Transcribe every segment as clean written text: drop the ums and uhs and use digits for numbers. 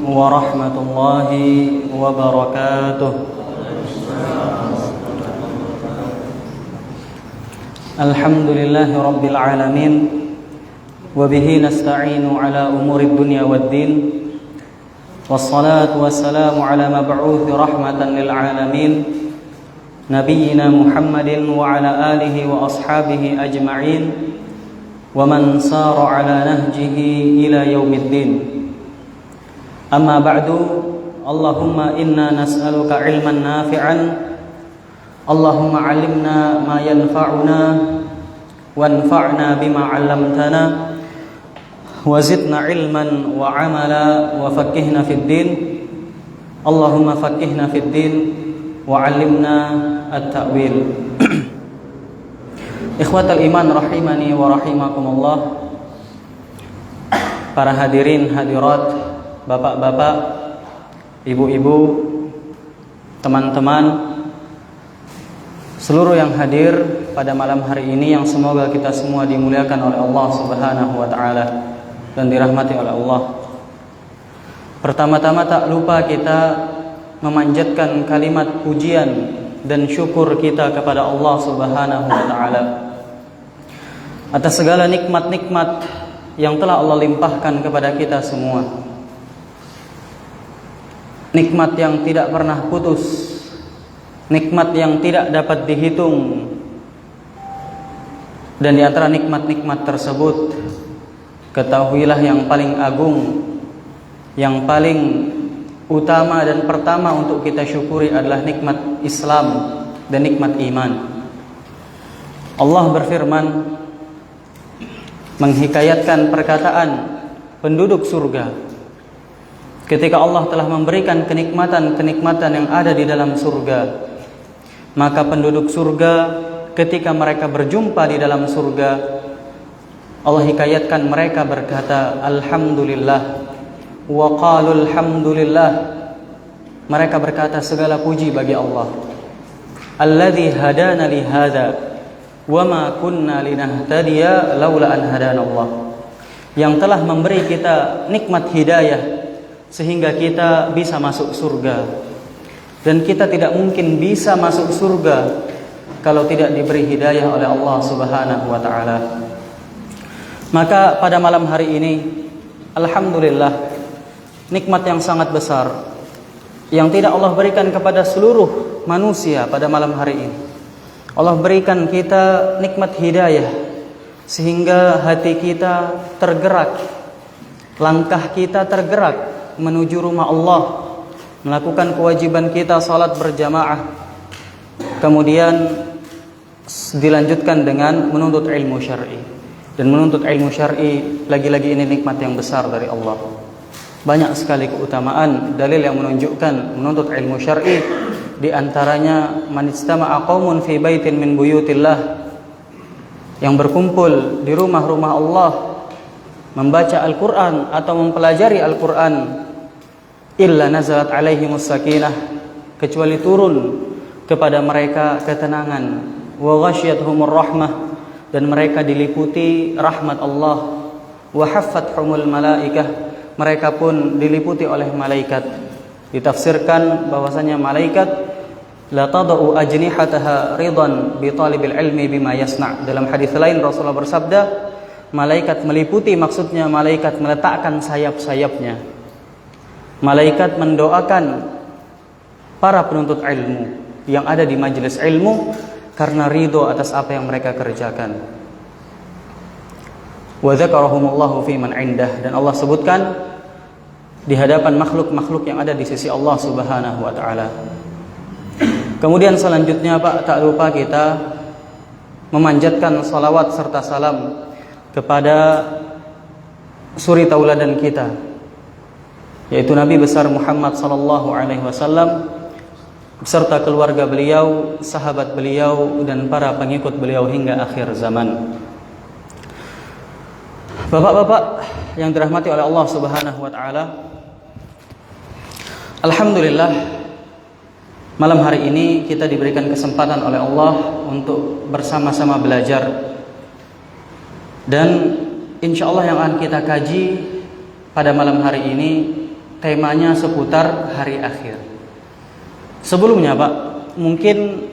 warahmatullahi wabarakatuh. Alhamdulillahi rabbil alamin, wa bihi nasta'inu ala umurid dunya waddin. Wassalatu wassalamu ala mab'uthi rahmatan lil alamin, nabiyyina Muhammadin wa ala alihi wa ashabihi ajma'in, wa man sara ala nahjihi ila yaumiddin. Amma ba'du, Allahumma inna nas'aluka ilman nafi'an, Allahumma 'allimna ma yanfa'una wanfa'na bima 'allamtana wa zidna ilman wa 'amala wa faqqihna fid din. Allahumma faqqihna fid din wa 'allimna at-ta'wil. Ikhwatal iman rahimani wa rahimakumullah. Para hadirin hadirat, bapak-bapak, ibu-ibu, teman-teman, seluruh yang hadir pada malam hari ini, yang semoga kita semua dimuliakan oleh Allah Subhanahu wa taala dan dirahmati oleh Allah. Pertama-tama tak lupa kita memanjatkan kalimat pujian dan syukur kita kepada Allah Subhanahu wa taala atas segala nikmat-nikmat yang telah Allah limpahkan kepada kita semua. Nikmat yang tidak pernah putus, nikmat yang tidak dapat dihitung. Dan di antara nikmat-nikmat tersebut, ketahuilah yang paling agung, yang paling utama dan pertama untuk kita syukuri adalah nikmat Islam dan nikmat iman. Allah berfirman, menghikayatkan perkataan penduduk surga ketika Allah telah memberikan kenikmatan-kenikmatan yang ada di dalam surga. Maka penduduk surga ketika mereka berjumpa di dalam surga, Allah hikayatkan mereka berkata alhamdulillah, wa qalu alhamdulillah. Mereka berkata segala puji bagi Allah, alladzi hadana li hadza wa ma kunna linahtadiya laula an hadana Allah, yang telah memberi kita nikmat hidayah sehingga kita bisa masuk surga. Dan kita tidak mungkin bisa masuk surga kalau tidak diberi hidayah oleh Allah Subhanahu wa taala. Maka pada malam hari ini, alhamdulillah, nikmat yang sangat besar yang tidak Allah berikan kepada seluruh manusia pada malam hari ini. Allah berikan kita nikmat hidayah sehingga hati kita tergerak, langkah kita tergerak menuju rumah Allah, melakukan kewajiban kita salat berjamaah, kemudian dilanjutkan dengan menuntut ilmu syar'i. Dan menuntut ilmu syar'i lagi-lagi ini nikmat yang besar dari Allah. Banyak sekali keutamaan dalil yang menunjukkan menuntut ilmu syar'i. Di antaranya man istama'a qaumun fi baitin min buyutillah, yang berkumpul di rumah-rumah Allah membaca Al-Qur'an atau mempelajari Al-Qur'an, illa nazalat alaihimus sakinah, kecuali turun kepada mereka ketenangan, wa ghasyiyatuhumur rahmah, dan mereka diliputi rahmat Allah, wa haffathumul malaikah, mereka pun diliputi oleh malaikat. Ditafsirkan bahwasanya malaikat la tadau ajnihataha ridan bi talibil ilmi bima yasna. Dalam hadis lain Rasulullah bersabda, malaikat meliputi, maksudnya malaikat meletakkan sayap-sayapnya. Malaikat mendoakan para penuntut ilmu yang ada di majelis ilmu karena ridho atas apa yang mereka kerjakan. Wa dzakarahumullahu fi man indah, dan Allah sebutkan di hadapan makhluk-makhluk yang ada di sisi Allah Subhanahu wa taala. Kemudian selanjutnya Pak, tak lupa kita memanjatkan salawat serta salam kepada suri tauladan kita, yaitu Nabi besar Muhammad sallallahu alaihi wasallam beserta keluarga beliau, sahabat beliau, dan para pengikut beliau hingga akhir zaman. Bapak-bapak yang dirahmati oleh Allah Subhanahu wa taala, alhamdulillah, malam hari ini kita diberikan kesempatan oleh Allah untuk bersama-sama belajar. Dan insya Allah yang akan kita kaji pada malam hari ini temanya seputar hari akhir. Sebelumnya Pak, mungkin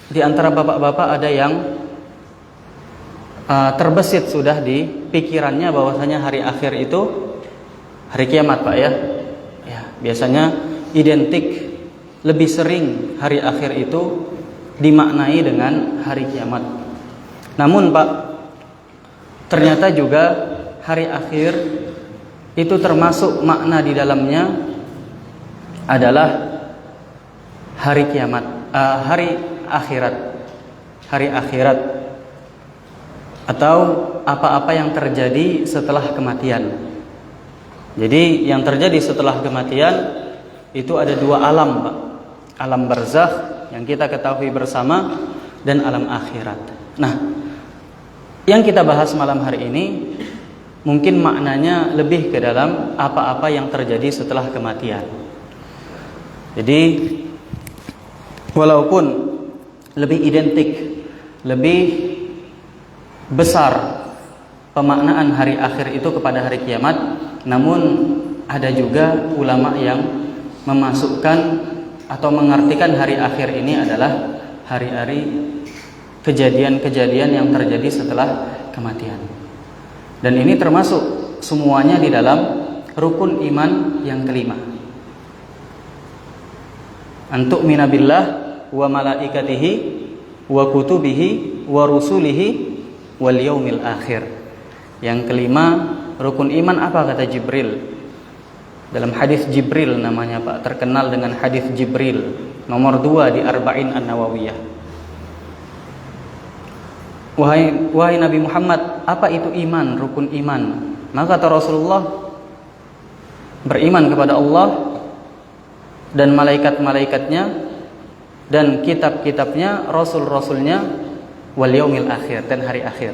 di antara bapak-bapak ada yang terbesit sudah di pikirannya bahwasanya hari akhir itu hari kiamat Pak ya. Ya, biasanya identik lebih sering hari akhir itu dimaknai dengan hari kiamat. Namun Pak, ternyata juga hari akhir itu termasuk makna di dalamnya adalah hari kiamat, hari akhirat atau apa-apa yang terjadi setelah kematian. Jadi yang terjadi setelah kematian itu ada dua alam Pak. Alam barzakh yang kita ketahui bersama dan alam akhirat. Nah, yang kita bahas malam hari ini mungkin maknanya lebih ke dalam apa-apa yang terjadi setelah kematian. Jadi walaupun lebih identik, lebih besar pemaknaan hari akhir itu kepada hari kiamat, namun ada juga ulama yang memasukkan atau mengartikan hari akhir ini adalah hari-hari kejadian-kejadian yang terjadi setelah kematian. Dan ini termasuk semuanya di dalam rukun iman yang kelima. Antu'mina billah wa malaikatihi wa kutubihi wa rusulihi wal yaumil akhir. Yang kelima, rukun iman apa kata Jibril? Dalam hadis Jibril namanya Pak, terkenal dengan hadis Jibril nomor 2 di Arba'in An-Nawawiyah. Wahai Nabi Muhammad, apa itu iman, rukun iman? Maka kata Rasulullah, beriman kepada Allah dan malaikat-malaikatnya dan kitab-kitabnya, rasul-rasulnya, wal yaumil akhir, dan hari akhir.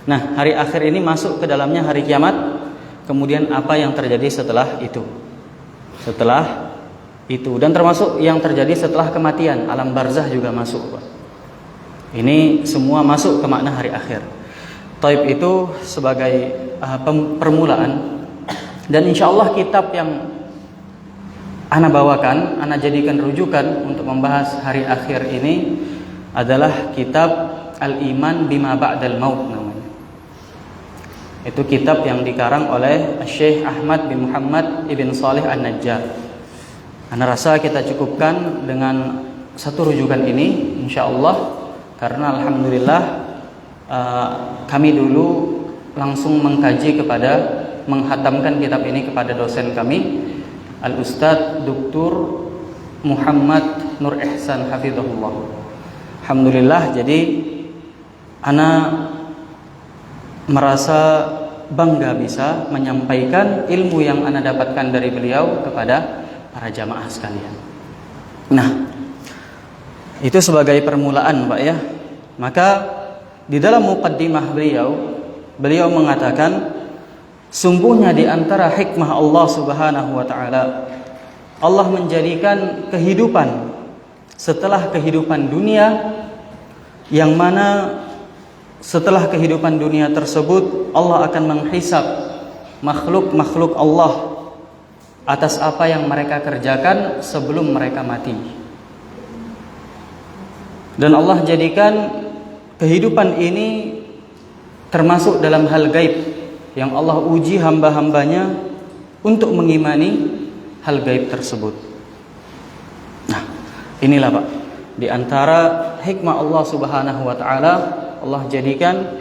Nah, hari akhir ini masuk ke dalamnya hari kiamat. Kemudian apa yang terjadi setelah itu? Setelah itu, dan termasuk yang terjadi setelah kematian, alam barzah juga masuk Pak. Ini semua masuk ke makna hari akhir. Taib itu sebagai permulaan. Dan insya Allah kitab yang ana bawakan, ana jadikan rujukan untuk membahas hari akhir ini adalah kitab Al-Iman Bima Ba'dal Maut namanya. Itu kitab yang dikarang oleh Syekh Ahmad bin Muhammad ibn Salih An-Najjar. Ana rasa kita cukupkan dengan satu rujukan ini insya Allah, karena alhamdulillah kami dulu langsung mengkaji menghatamkan kitab ini kepada dosen kami, Al-Ustadz Dr. Muhammad Nur Ihsan hafizahullah. Alhamdulillah, jadi ana merasa bangga bisa menyampaikan ilmu yang ana dapatkan dari beliau kepada para jamaah sekalian. Nah, itu sebagai permulaan Pak ya. Maka di dalam muqaddimah beliau mengatakan, sungguhnya di antara hikmah Allah Subhanahu wa taala, Allah menjadikan kehidupan setelah kehidupan dunia, yang mana setelah kehidupan dunia tersebut Allah akan menghisab makhluk-makhluk Allah atas apa yang mereka kerjakan sebelum mereka mati. Dan Allah jadikan kehidupan ini termasuk dalam hal gaib yang Allah uji hamba-hambanya untuk mengimani hal gaib tersebut. Nah, inilah Pak, di antara hikmah Allah Subhanahu wa taala, Allah jadikan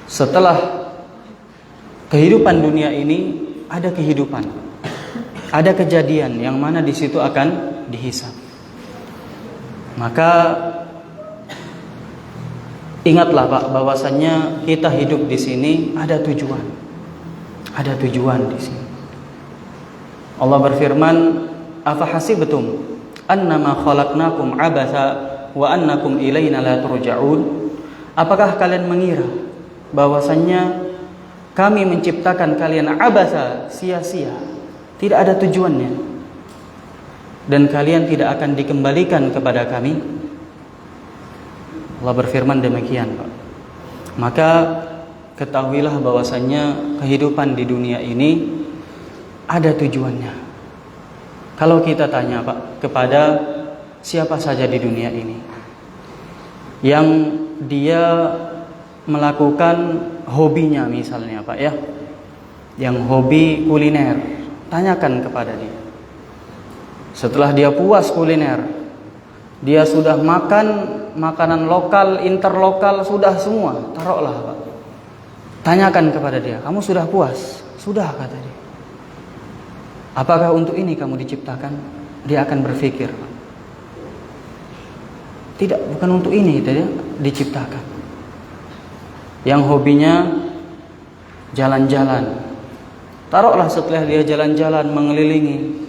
setelah kehidupan dunia ini ada kehidupan, ada kejadian yang mana di situ akan dihisab. Maka ingatlah Pak, bahwasannya kita hidup di sini ada tujuan. Ada tujuan di sini. Allah berfirman, "Afahasibtum annama khalaqnakum abatha wa annakum ilaina la turja'un?" Apakah kalian mengira bahwasannya kami menciptakan kalian abatha, sia-sia, tidak ada tujuannya, dan kalian tidak akan dikembalikan kepada kami? Allah berfirman demikian Pak. Maka ketahuilah bahwasannya kehidupan di dunia ini ada tujuannya. Kalau kita tanya Pak kepada siapa saja di dunia ini yang dia melakukan hobinya misalnya Pak ya, yang hobi kuliner, tanyakan kepada dia. Setelah dia puas kuliner, dia sudah makan makanan lokal, interlokal, sudah semua, taruhlah Pak. Tanyakan kepada dia, kamu sudah puas? Sudah, kata dia. Apakah untuk ini kamu diciptakan? Dia akan berpikir, tidak, bukan untuk ini dia diciptakan. Yang hobinya jalan-jalan, taruhlah setelah dia jalan-jalan mengelilingi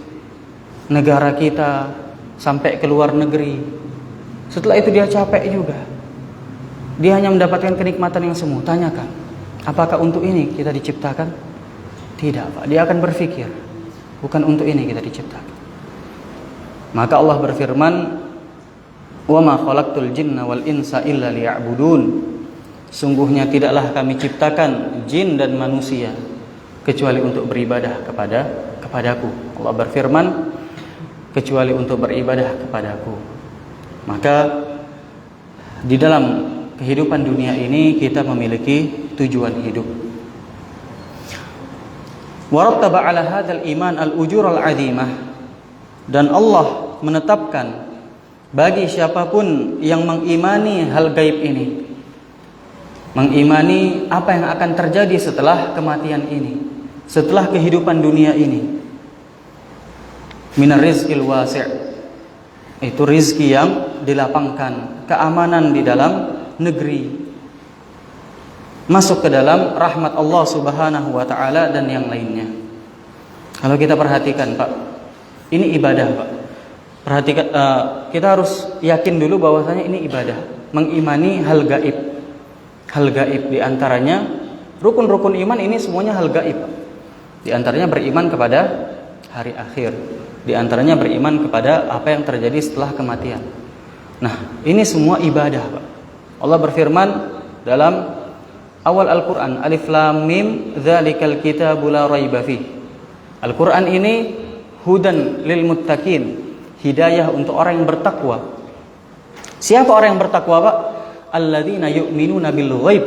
negara kita sampai ke luar negeri, setelah itu dia capek juga, dia hanya mendapatkan kenikmatan yang semu. Tanyakan, apakah untuk ini kita diciptakan? Tidak Pak, dia akan berpikir, bukan untuk ini kita diciptakan. Maka Allah berfirman, wa ma khalaqtul jinna wal insa illa liya'budun. Sungguhnya tidaklah kami ciptakan jin dan manusia kecuali untuk beribadah kepadaku. Allah berfirman, kecuali untuk beribadah kepadaku. Maka di dalam kehidupan dunia ini kita memiliki tujuan hidup. Warattaba ala hadzal iman al-ujur al-'azimah, dan Allah menetapkan bagi siapapun yang mengimani hal gaib ini, mengimani apa yang akan terjadi setelah kematian ini, setelah kehidupan dunia ini, minar rizqil wasi', itu rizki yang dilapangkan, keamanan di dalam negeri, masuk ke dalam rahmat Allah Subhanahu wa taala dan yang lainnya. Kalau kita perhatikan Pak, ini ibadah Pak. Perhatikan, kita harus yakin dulu bahwasanya ini ibadah, mengimani hal gaib. Hal gaib di antaranya rukun-rukun iman ini semuanya hal gaib Pak. Di antaranya beriman kepada hari akhir, di antaranya beriman kepada apa yang terjadi setelah kematian. Nah, ini semua ibadah Pak. Allah berfirman dalam awal Al-Quran, Alif Lam Mim, Dzalikal kitabu la raiba fih. Al-Quran ini hudan lil muttaqin, hidayah untuk orang yang bertakwa. Siapa orang yang bertakwa Pak? Alladzina yu'minuna bil ghaib.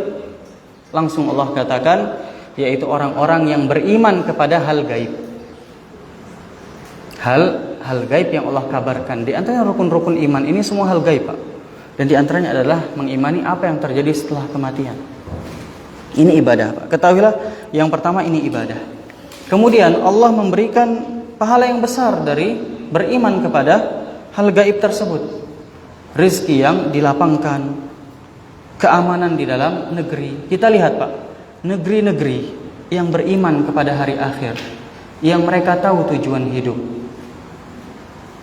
Langsung Allah katakan, yaitu orang-orang yang beriman kepada hal gaib. Hal gaib yang Allah kabarkan. Di antaranya rukun-rukun iman ini semua hal gaib Pak. Dan di antaranya adalah mengimani apa yang terjadi setelah kematian. Ini ibadah Pak. Ketahuilah, yang pertama ini ibadah. Kemudian Allah memberikan pahala yang besar dari beriman kepada hal gaib tersebut. Rizki yang dilapangkan, keamanan di dalam negeri. Kita lihat Pak, negeri-negeri yang beriman kepada hari akhir, yang mereka tahu tujuan hidup,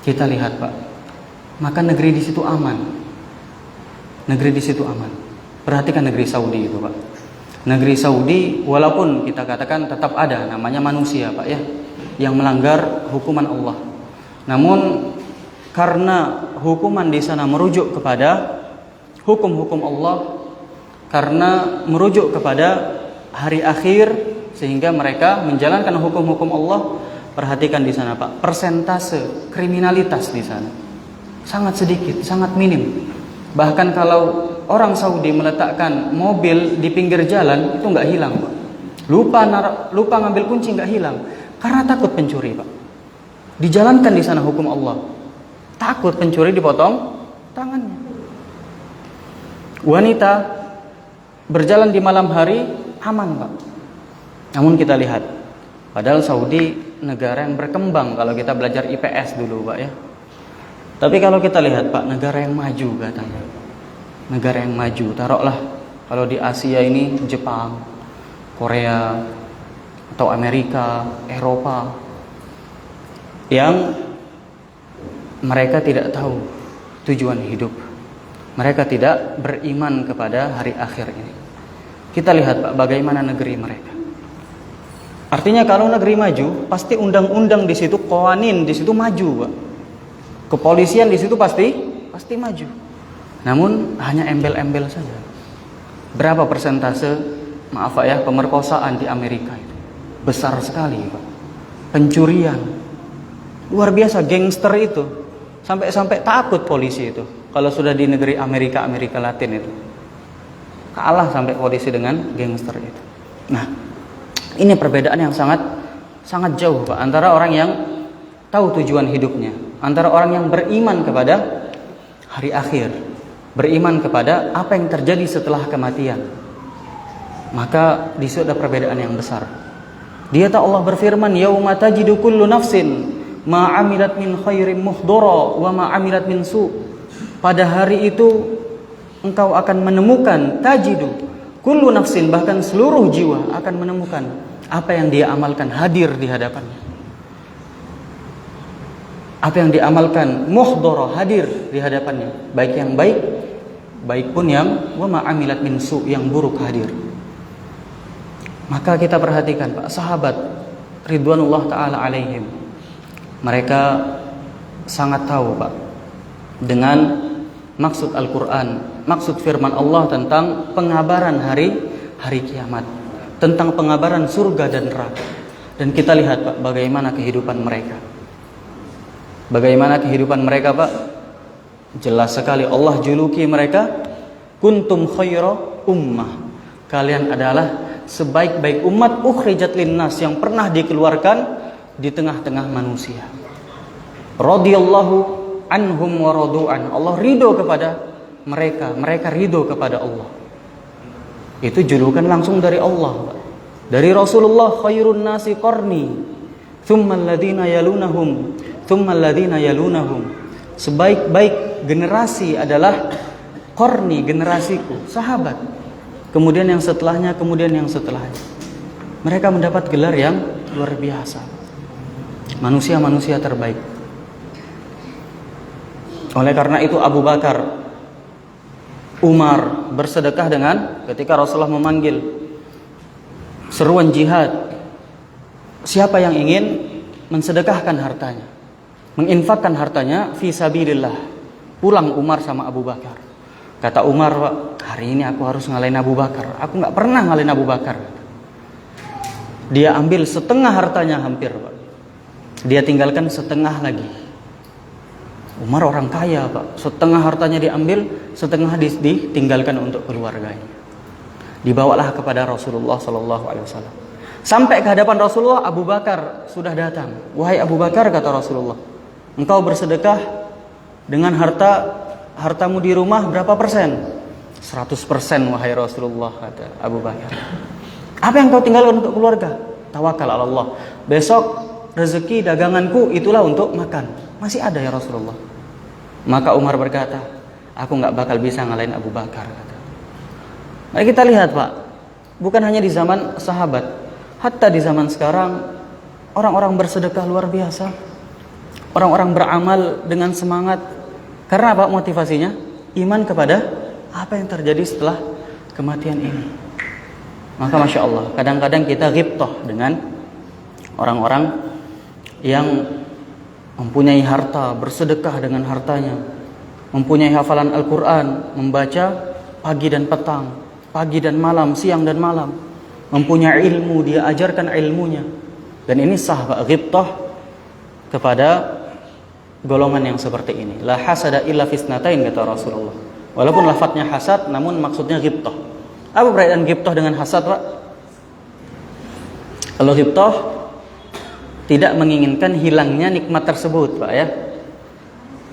kita lihat Pak, maka negeri di situ aman. Negeri di situ aman. Perhatikan negeri Saudi itu Pak. Negeri Saudi walaupun kita katakan tetap ada namanya manusia Pak ya, yang melanggar hukuman Allah. Namun karena hukuman di sana merujuk kepada hukum-hukum Allah, karena merujuk kepada hari akhir, sehingga mereka menjalankan hukum-hukum Allah. Perhatikan di sana Pak, persentase kriminalitas di sana sangat sedikit, sangat minim. Bahkan kalau orang Saudi meletakkan mobil di pinggir jalan, itu nggak hilang Pak. Lupa ngambil kunci nggak hilang, karena takut pencuri Pak. Dijalankan di sana hukum Allah, takut pencuri dipotong tangannya. Wanita berjalan di malam hari aman Pak. Namun kita lihat, padahal Saudi negara yang berkembang kalau kita belajar IPS dulu Pak ya. Tapi kalau kita lihat Pak, negara yang maju katanya. Negara yang maju, taruhlah kalau di Asia ini Jepang, Korea, atau Amerika, Eropa, yang mereka tidak tahu tujuan hidup. Mereka tidak beriman kepada hari akhir ini. Kita lihat Pak, bagaimana negeri mereka. Artinya kalau negeri maju, pasti undang-undang di situ, qawanin di situ maju Pak. Kepolisian di situ pasti maju. Namun hanya embel-embel saja. Berapa persentase, maaf Pak ya, pemerkosaan di Amerika itu? Besar sekali Pak. pencurian. Luar biasa gangster itu. Sampai-sampai takut polisi itu. Kalau sudah di negeri Amerika Latin itu. Kalah sampai polisi dengan gangster itu. Nah, ini perbedaan yang sangat jauh Pak, antara orang yang tahu tujuan hidupnya, antara orang yang beriman kepada hari akhir, beriman kepada apa yang terjadi setelah kematian. Maka di situ ada perbedaan yang besar. Dia tahu Allah berfirman, "Yauma tajidu kullu nafsin ma 'amilat min khairin muhdara wa ma 'amilat min su." Pada hari itu engkau akan menemukan, tajidu kullu nafsin, bahkan seluruh jiwa akan menemukan apa yang dia amalkan hadir di hadapannya. Apa yang diamalkan muhdara, hadir di hadapannya, baik yang baik pun yang wa ma 'amilat min su, yang buruk hadir. Maka kita perhatikan Pak, sahabat ridwanullah taala alaihim, mereka sangat tahu Pak dengan maksud Al-Quran, maksud firman Allah tentang pengabaran hari kiamat, tentang pengabaran surga dan neraka. Dan kita lihat Pak, bagaimana kehidupan mereka. Bagaimana kehidupan mereka Pak? Jelas sekali Allah juluki mereka kuntum khaira ummah. Kalian adalah sebaik-baik umat ukhrijat linnas, yang pernah dikeluarkan di tengah-tengah manusia. Radhiyallahu anhum wa radu'an. Allah ridho kepada mereka, mereka ridho kepada Allah. Itu julukan langsung dari Allah, dari Rasulullah. Khairun nasi qarni thumma alladhina yalunahum thumma alladhina yalunahum. Sebaik-baik generasi adalah qarni, generasiku, sahabat. Kemudian yang setelahnya, kemudian yang setelahnya. Mereka mendapat gelar yang luar biasa, manusia-manusia terbaik. Oleh karena itu Abu Bakar, Umar bersedekah dengan ketika Rasulullah memanggil seruan jihad, siapa yang ingin mensedekahkan hartanya, menginfakkan hartanya fi sabilillah, pulang Umar sama Abu Bakar. Kata Umar, Pak, hari ini aku harus ngalahin Abu Bakar. Aku gak pernah ngalahin Abu Bakar. Dia ambil setengah hartanya hampir Pak. Dia tinggalkan setengah lagi. Umar orang kaya Pak, setengah hartanya diambil, setengah ditinggalkan untuk keluarganya. Dibawalah kepada Rasulullah SAW. Sampai ke hadapan Rasulullah, Abu Bakar sudah datang. Wahai Abu Bakar, kata Rasulullah, engkau bersedekah dengan hartamu di rumah berapa persen? 100% wahai Rasulullah, kata Abu Bakar. Apa yang kau tinggalkan untuk keluarga? Tawakal ala Allah. Besok rezeki daganganku itulah untuk makan. Masih ada ya Rasulullah. Maka Umar berkata, aku gak bakal bisa ngalahin Abu Bakar, kata. Mari kita lihat Pak, bukan hanya di zaman sahabat, hatta di zaman sekarang orang-orang bersedekah luar biasa. Orang-orang beramal dengan semangat. Karena apa motivasinya? Iman kepada apa yang terjadi setelah kematian ini. Maka Masya Allah, kadang-kadang kita ghibtah dengan orang-orang yang mempunyai harta, bersedekah dengan hartanya, mempunyai hafalan Al-Quran, membaca pagi dan petang, pagi dan malam, siang dan malam, mempunyai ilmu, dia ajarkan ilmunya. Dan ini sah Pak, ghibtah kepada golongan yang seperti ini. La hasada illa fisnatain, kata Rasulullah. Walaupun lafadznya hasad, namun maksudnya ghibtah. Apa perbedaan ghibtah dengan hasad Pak? Kalau ghibtah tidak menginginkan hilangnya nikmat tersebut Pak ya.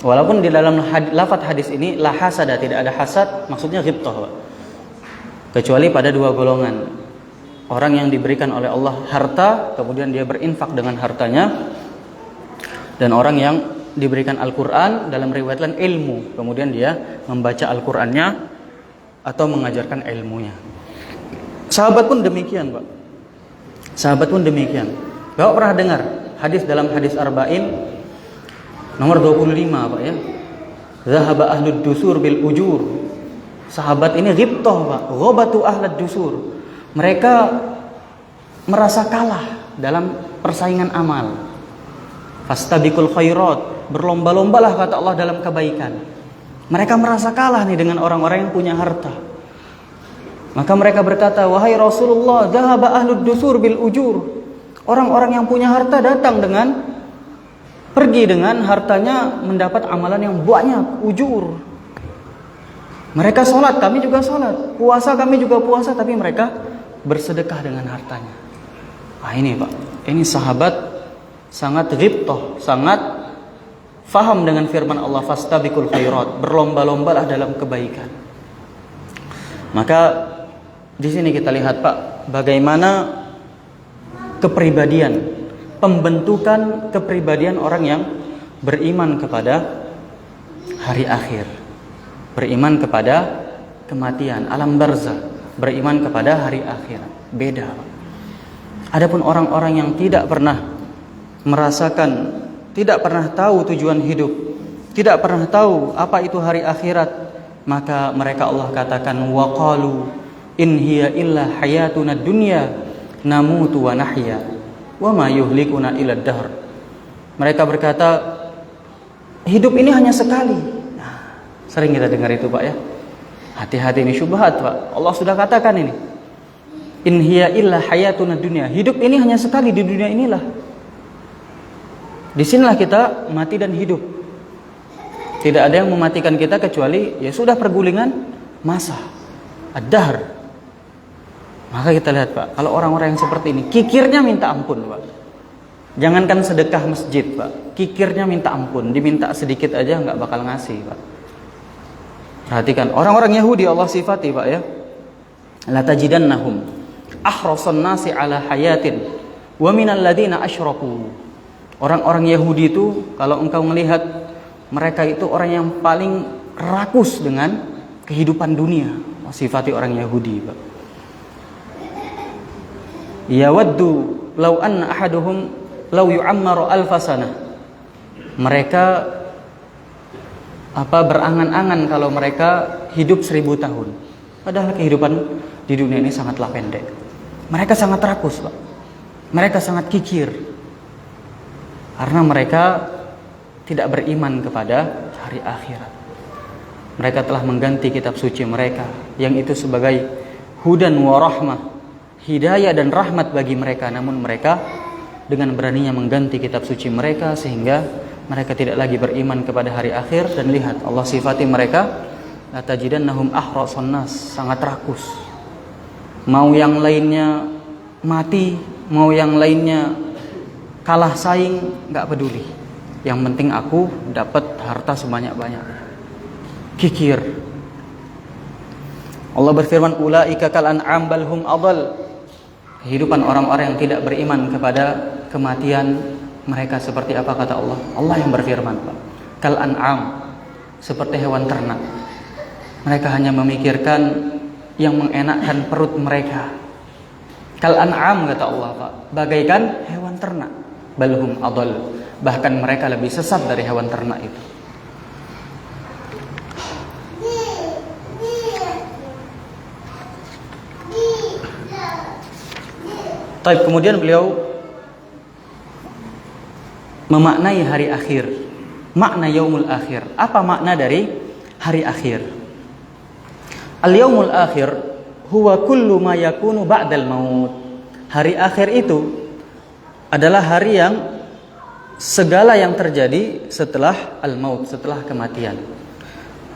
Walaupun di dalam lafadz hadis ini la hasada, tidak ada hasad, maksudnya ghibtah Pak. Kecuali pada dua golongan. Orang yang diberikan oleh Allah harta, kemudian dia berinfak dengan hartanya, dan orang yang diberikan Al-Quran, dalam riwayat lain ilmu, kemudian dia membaca Al-Qurannya atau mengajarkan ilmunya. Sahabat pun demikian Pak. Sahabat pun demikian. Bapak pernah dengar hadis dalam hadis Arba'in nomor 25 Pak ya. Zahaba ahlud dusur bil ujur. Sahabat ini ghibtah Pak, ghabatu ahlud dusur. Mereka merasa kalah dalam persaingan amal. Fastabiqul khairat, berlomba-lombalah kata Allah dalam kebaikan. Mereka merasa kalah nih dengan orang-orang yang punya harta. Maka mereka berkata, wahai Rasulullah, zahaba ahlud dusur bil ujur. Orang-orang yang punya harta datang pergi dengan hartanya mendapat amalan yang banyak, ujur. Mereka sholat, kami juga sholat. Puasa, kami juga puasa, tapi mereka bersedekah dengan hartanya. Nah ini Pak, ini sahabat sangat ghibtah, sangat faham dengan firman Allah, fastabiqul khairat, berlomba-lombalah dalam kebaikan. Maka di sini kita lihat Pak, bagaimana kepribadian, pembentukan kepribadian orang yang beriman kepada hari akhir, beriman kepada kematian, alam barzah, beriman kepada hari akhir. Beda. Adapun orang-orang yang tidak pernah merasakan, tidak pernah tahu tujuan hidup, tidak pernah tahu apa itu hari akhirat, maka mereka Allah katakan waqalu in hiya illa hayatuna dunya namutu wa nahya wa ma yuhlikuna illa dahr. Mereka berkata, hidup ini hanya sekali. Nah, sering kita dengar itu Pak ya. Hati-hati, ini syubhat Pak. Allah sudah katakan ini, in hiya illa hayatuna dunya, hidup ini hanya sekali, di dunia inilah. Disinilah kita mati dan hidup. Tidak ada yang mematikan kita kecuali ya sudah pergulingan masa, ad-dahr. Maka kita lihat Pak, kalau orang-orang yang seperti ini, kikirnya minta ampun Pak. Jangankan sedekah masjid Pak, kikirnya minta ampun, diminta sedikit aja nggak bakal ngasih Pak. Perhatikan, orang-orang Yahudi Allah sifati Pak ya, la tajidannahum ahrasan nasi ala hayatin wa minal ladina asyraku. Orang-orang Yahudi itu, kalau engkau melihat, mereka itu orang yang paling rakus dengan kehidupan dunia. Sifati orang Yahudi Pak. Yawaddu law anna ahaduhum law yu'ammaru alfasanah. Mereka berangan-angan kalau mereka hidup 1000 tahun. Padahal kehidupan di dunia ini sangatlah pendek. Mereka sangat rakus Pak. Mereka sangat kikir, karena mereka tidak beriman kepada hari akhirat. Mereka telah mengganti kitab suci mereka yang itu sebagai hudan wa rahmah, hidayah dan rahmat bagi mereka, namun mereka dengan beraninya mengganti kitab suci mereka sehingga mereka tidak lagi beriman kepada hari akhir. Dan lihat Allah sifati mereka, la tajidannahum ahrasan nas, sangat rakus. Mau yang lainnya mati, mau yang lainnya kalah saing, enggak peduli. Yang penting aku dapat harta sebanyak-banyaknya. Kikir. Allah berfirman, ulaika kal an'am bal hum adall. Kehidupan orang-orang yang tidak beriman kepada kematian, mereka seperti apa kata Allah? Allah yang berfirman, Pak. Kal an'am, seperti hewan ternak. Mereka hanya memikirkan yang mengenakkan perut mereka. Kal an'am kata Allah, Pak, bagaikan hewan ternak. Balhum adall, bahkan mereka lebih sesat dari hewan ternak itu. Taib, kemudian beliau memaknai hari akhir, makna yaumul akhir. Apa makna dari hari akhir? Al-yaumul akhir huwa kullu ma yakunu ba'dal maut. Hari akhir itu adalah hari yang segala yang terjadi setelah al-maut, setelah kematian.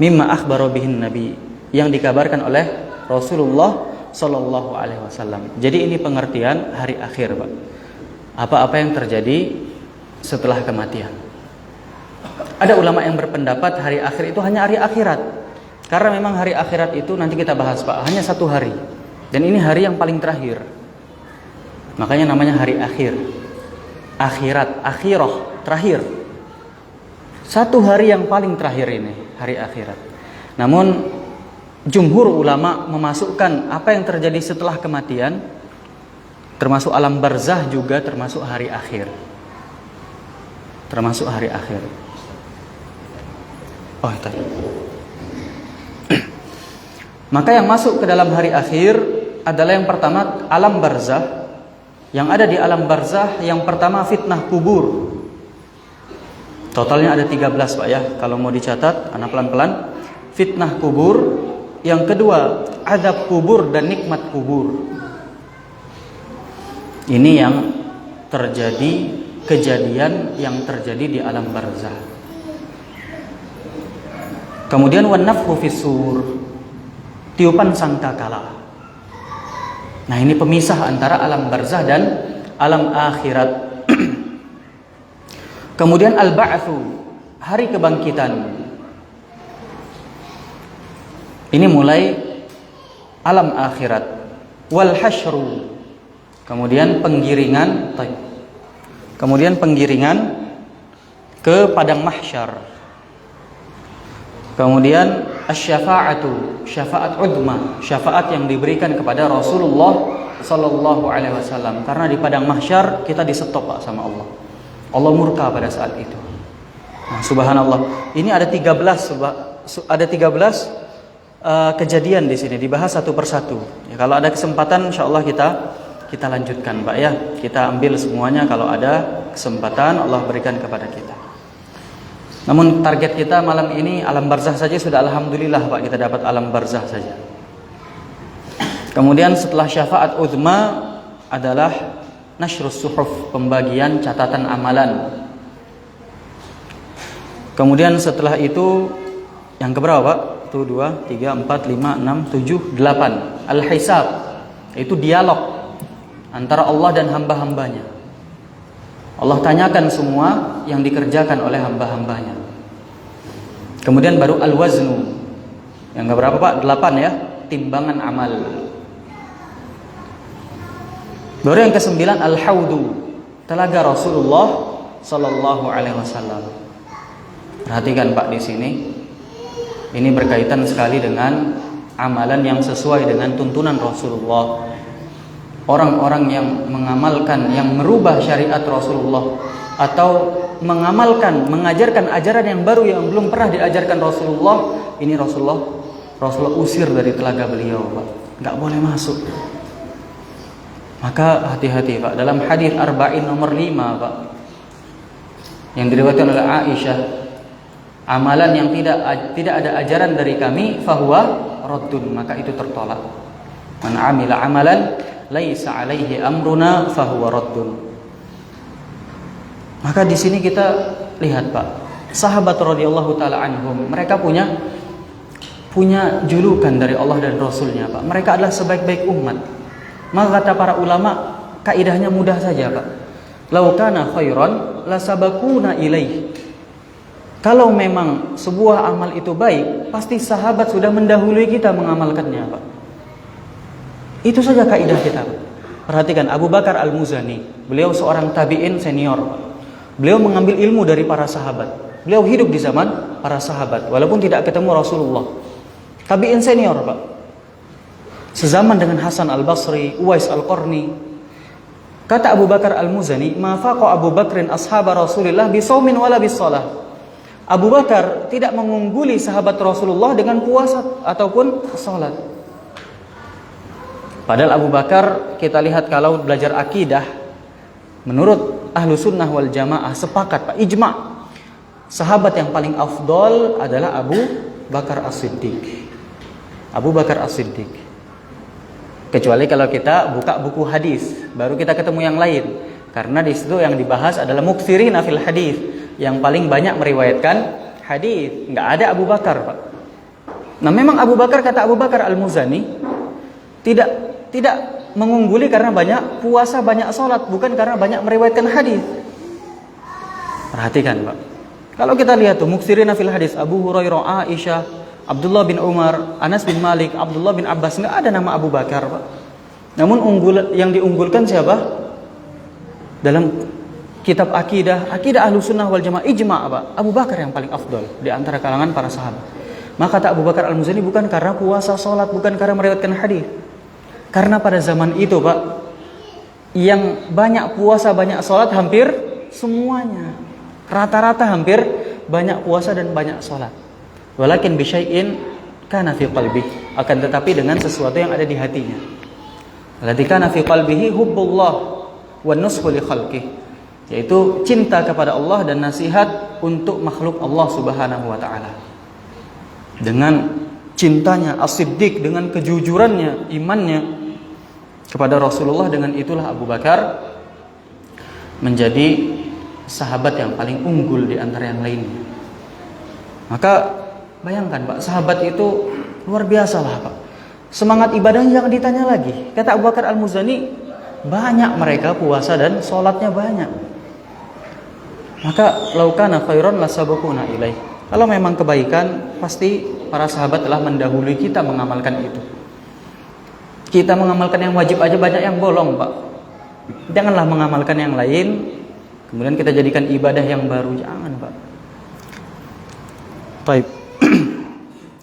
Mimma akhbara bihin nabi, yang dikabarkan oleh Rasulullah sallallahu alaihi wasallam. Jadi ini pengertian hari akhir, Pak. Apa-apa yang terjadi setelah kematian. Ada ulama yang berpendapat hari akhir itu hanya hari akhirat. Karena memang hari akhirat itu nanti kita bahas, Pak, hanya satu hari. Dan ini hari yang paling terakhir. Makanya namanya hari akhir. Akhirat, akhirah, terakhir. Satu hari yang paling terakhir ini, hari akhirat. Namun jumhur ulama memasukkan apa yang terjadi setelah kematian, termasuk alam barzah juga termasuk hari akhir. Termasuk hari akhir. Oh, itu. Maka yang masuk ke dalam hari akhir adalah yang pertama alam barzah. Yang ada di alam barzah, yang pertama fitnah kubur. Totalnya ada 13, Pak ya. Kalau mau dicatat, anak pelan-pelan. Fitnah kubur. Yang kedua, azab kubur dan nikmat kubur. Ini yang terjadi kejadian yang terjadi di alam barzah. Kemudian wan nafkhu fis-sur, tiupan sangkakala. Nah, ini pemisah antara alam barzah dan alam akhirat. Kemudian al-ba'tsu, hari kebangkitan. Ini mulai alam akhirat. Wal hasyru, kemudian penggiringan. Kemudian penggiringan ke padang mahsyar. Kemudian asy-syafa'atu, syafaat udma, syafaat yang diberikan kepada Rasulullah sallallahu alaihi wasallam, karena di padang mahsyar kita disetop Pak sama Allah. Allah murka pada saat itu. Nah, subhanallah. Ini ada 13 kejadian di sini, dibahas satu persatu. Ya, kalau ada kesempatan insyaallah kita lanjutkan, Pak ya. Kita ambil semuanya kalau ada kesempatan Allah berikan kepada kita. Namun target kita malam ini alam barzah saja sudah alhamdulillah Pak, kita dapat alam barzah saja. Kemudian setelah syafaat uzma adalah nasyrus suhuf, pembagian catatan amalan. Kemudian setelah itu yang keberapa Pak? 1, 2, 3, 4, 5, 6, 7, 8. Al-hisab, itu dialog antara Allah dan hamba-hambanya. Allah tanyakan semua yang dikerjakan oleh hamba-hambanya. Kemudian baru al-waznu. Yang keberapa Pak? 8 ya, timbangan amal. Baru yang ke-9 al-haudu, telaga Rasulullah sallallahu alaihi wasallam. Perhatikan Pak di sini. Ini berkaitan sekali dengan amalan yang sesuai dengan tuntunan Rasulullah. Orang-orang yang mengamalkan, yang merubah syariat Rasulullah, atau mengamalkan, mengajarkan ajaran yang baru yang belum pernah diajarkan Rasulullah, ini Rasulullah usir dari telaga beliau Pak. Nggak boleh masuk. Maka hati-hati Pak. Dalam hadis arba'in nomor 5 Pak, yang diriwayatkan oleh Aisyah, amalan yang tidak ada ajaran dari kami fahuwa raddun, maka itu tertolak. Man amila amalan laisa alaihi amruna fahuwa raddun. Maka di sini kita lihat Pak, sahabat radhiyallahu taala anhum, mereka punya julukan dari Allah dan Rasulnya Pak. Mereka adalah sebaik-baik umat. Maka kata para ulama, kaidahnya mudah saja Pak. Lau kana khairan lasabaquna ilaih. Kalau memang sebuah amal itu baik, pasti sahabat sudah mendahului kita mengamalkannya Pak. Itu saja kaidah kita. Perhatikan Abu Bakar Al-Muzani, beliau seorang tabi'in senior. Beliau mengambil ilmu dari para sahabat. Beliau hidup di zaman para sahabat walaupun tidak ketemu Rasulullah. Tabi'in senior Pak. Sezaman dengan Hasan Al-Basri, Uwais Al-Qarni. Kata Abu Bakar Al-Muzani, "Ma faqa Abu Bakrin ashaba Rasulillah bi shaumin wala bis shalah." Abu Bakar tidak mengungguli sahabat Rasulullah dengan puasa ataupun salat. Padahal Abu Bakar, kita lihat kalau belajar akidah, menurut ahlu sunnah wal jamaah sepakat Pak, ijma', sahabat yang paling afdol adalah Abu Bakar As-Siddiq. Abu Bakar As-Siddiq. Kecuali kalau kita buka buku hadis, baru kita ketemu yang lain. Karena di situ yang dibahas adalah muktsirina fil hadis, yang paling banyak meriwayatkan hadis. Nggak ada Abu Bakar Pak. Nah memang Abu Bakar, kata Abu Bakar Al-Muzani, tidak mengungguli karena banyak puasa, banyak sholat, bukan karena banyak meriwayatkan hadis. Perhatikan Pak. Kalau kita lihat tuh muktsirina fil hadis, Abu Hurairah, Aisyah, Abdullah bin Umar, Anas bin Malik, Abdullah bin Abbas, nggak ada nama Abu Bakar Pak. Namun yang diunggulkan siapa? Dalam kitab akidah ahlu sunnah wal jamaah ijma' Pak, Abu Bakar yang paling afdol di antara kalangan para sahabat. Maka kata Abu Bakar Al-Muzani, bukan karena puasa, sholat, bukan karena meriwayatkan hadis. Karena pada zaman itu Pak, yang banyak puasa, banyak sholat hampir semuanya. Rata-rata hampir banyak puasa dan banyak sholat. Walakin bisyai'in kana fi qalbi, akan tetapi dengan sesuatu yang ada di hatinya. Allati kana fi qalbihi hubbullah wa nushu li khalqihi, yaitu cinta kepada Allah dan nasihat untuk makhluk Allah Subhanahu wa taala. Dengan cintanya as-siddiq, dengan kejujurannya, imannya kepada Rasulullah, dengan itulah Abu Bakar menjadi sahabat yang paling unggul di antara yang lainnya. Maka bayangkan Pak, sahabat itu luar biasa lah Pak. Semangat ibadahnya jangan ditanya lagi. Kata Abu Bakar Al-Muzani, banyak mereka puasa dan sholatnya banyak. Maka laukana khairan lasabaquna ilaih. Kalau memang kebaikan, pasti para sahabat telah mendahului kita mengamalkan itu. Kita mengamalkan yang wajib aja banyak yang bolong Pak. Janganlah mengamalkan yang lain kemudian kita jadikan ibadah yang baru, jangan Pak. Baik.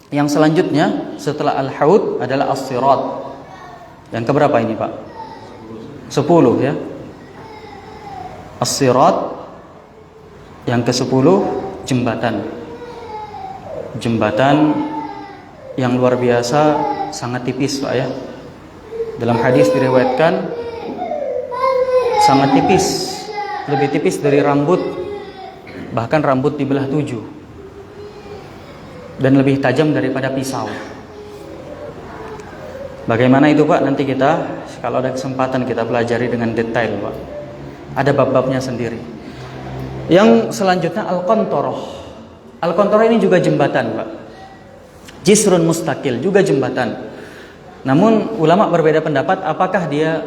Yang selanjutnya setelah al-haud adalah as-sirat. Yang keberapa ini Pak? 10 ya. As-sirat. Yang ke-10 jembatan. Jembatan yang luar biasa, sangat tipis Pak ya. Dalam hadis diriwayatkan sangat tipis, lebih tipis dari rambut, bahkan rambut dibelah 7, dan lebih tajam daripada pisau. Bagaimana itu Pak? Nanti kita kalau ada kesempatan kita pelajari dengan detail Pak. Ada bab-babnya sendiri. Yang selanjutnya al-qantarah. Al-qantarah ini juga jembatan Pak. Jisrun mustaqil, juga jembatan. Namun ulama berbeda pendapat apakah dia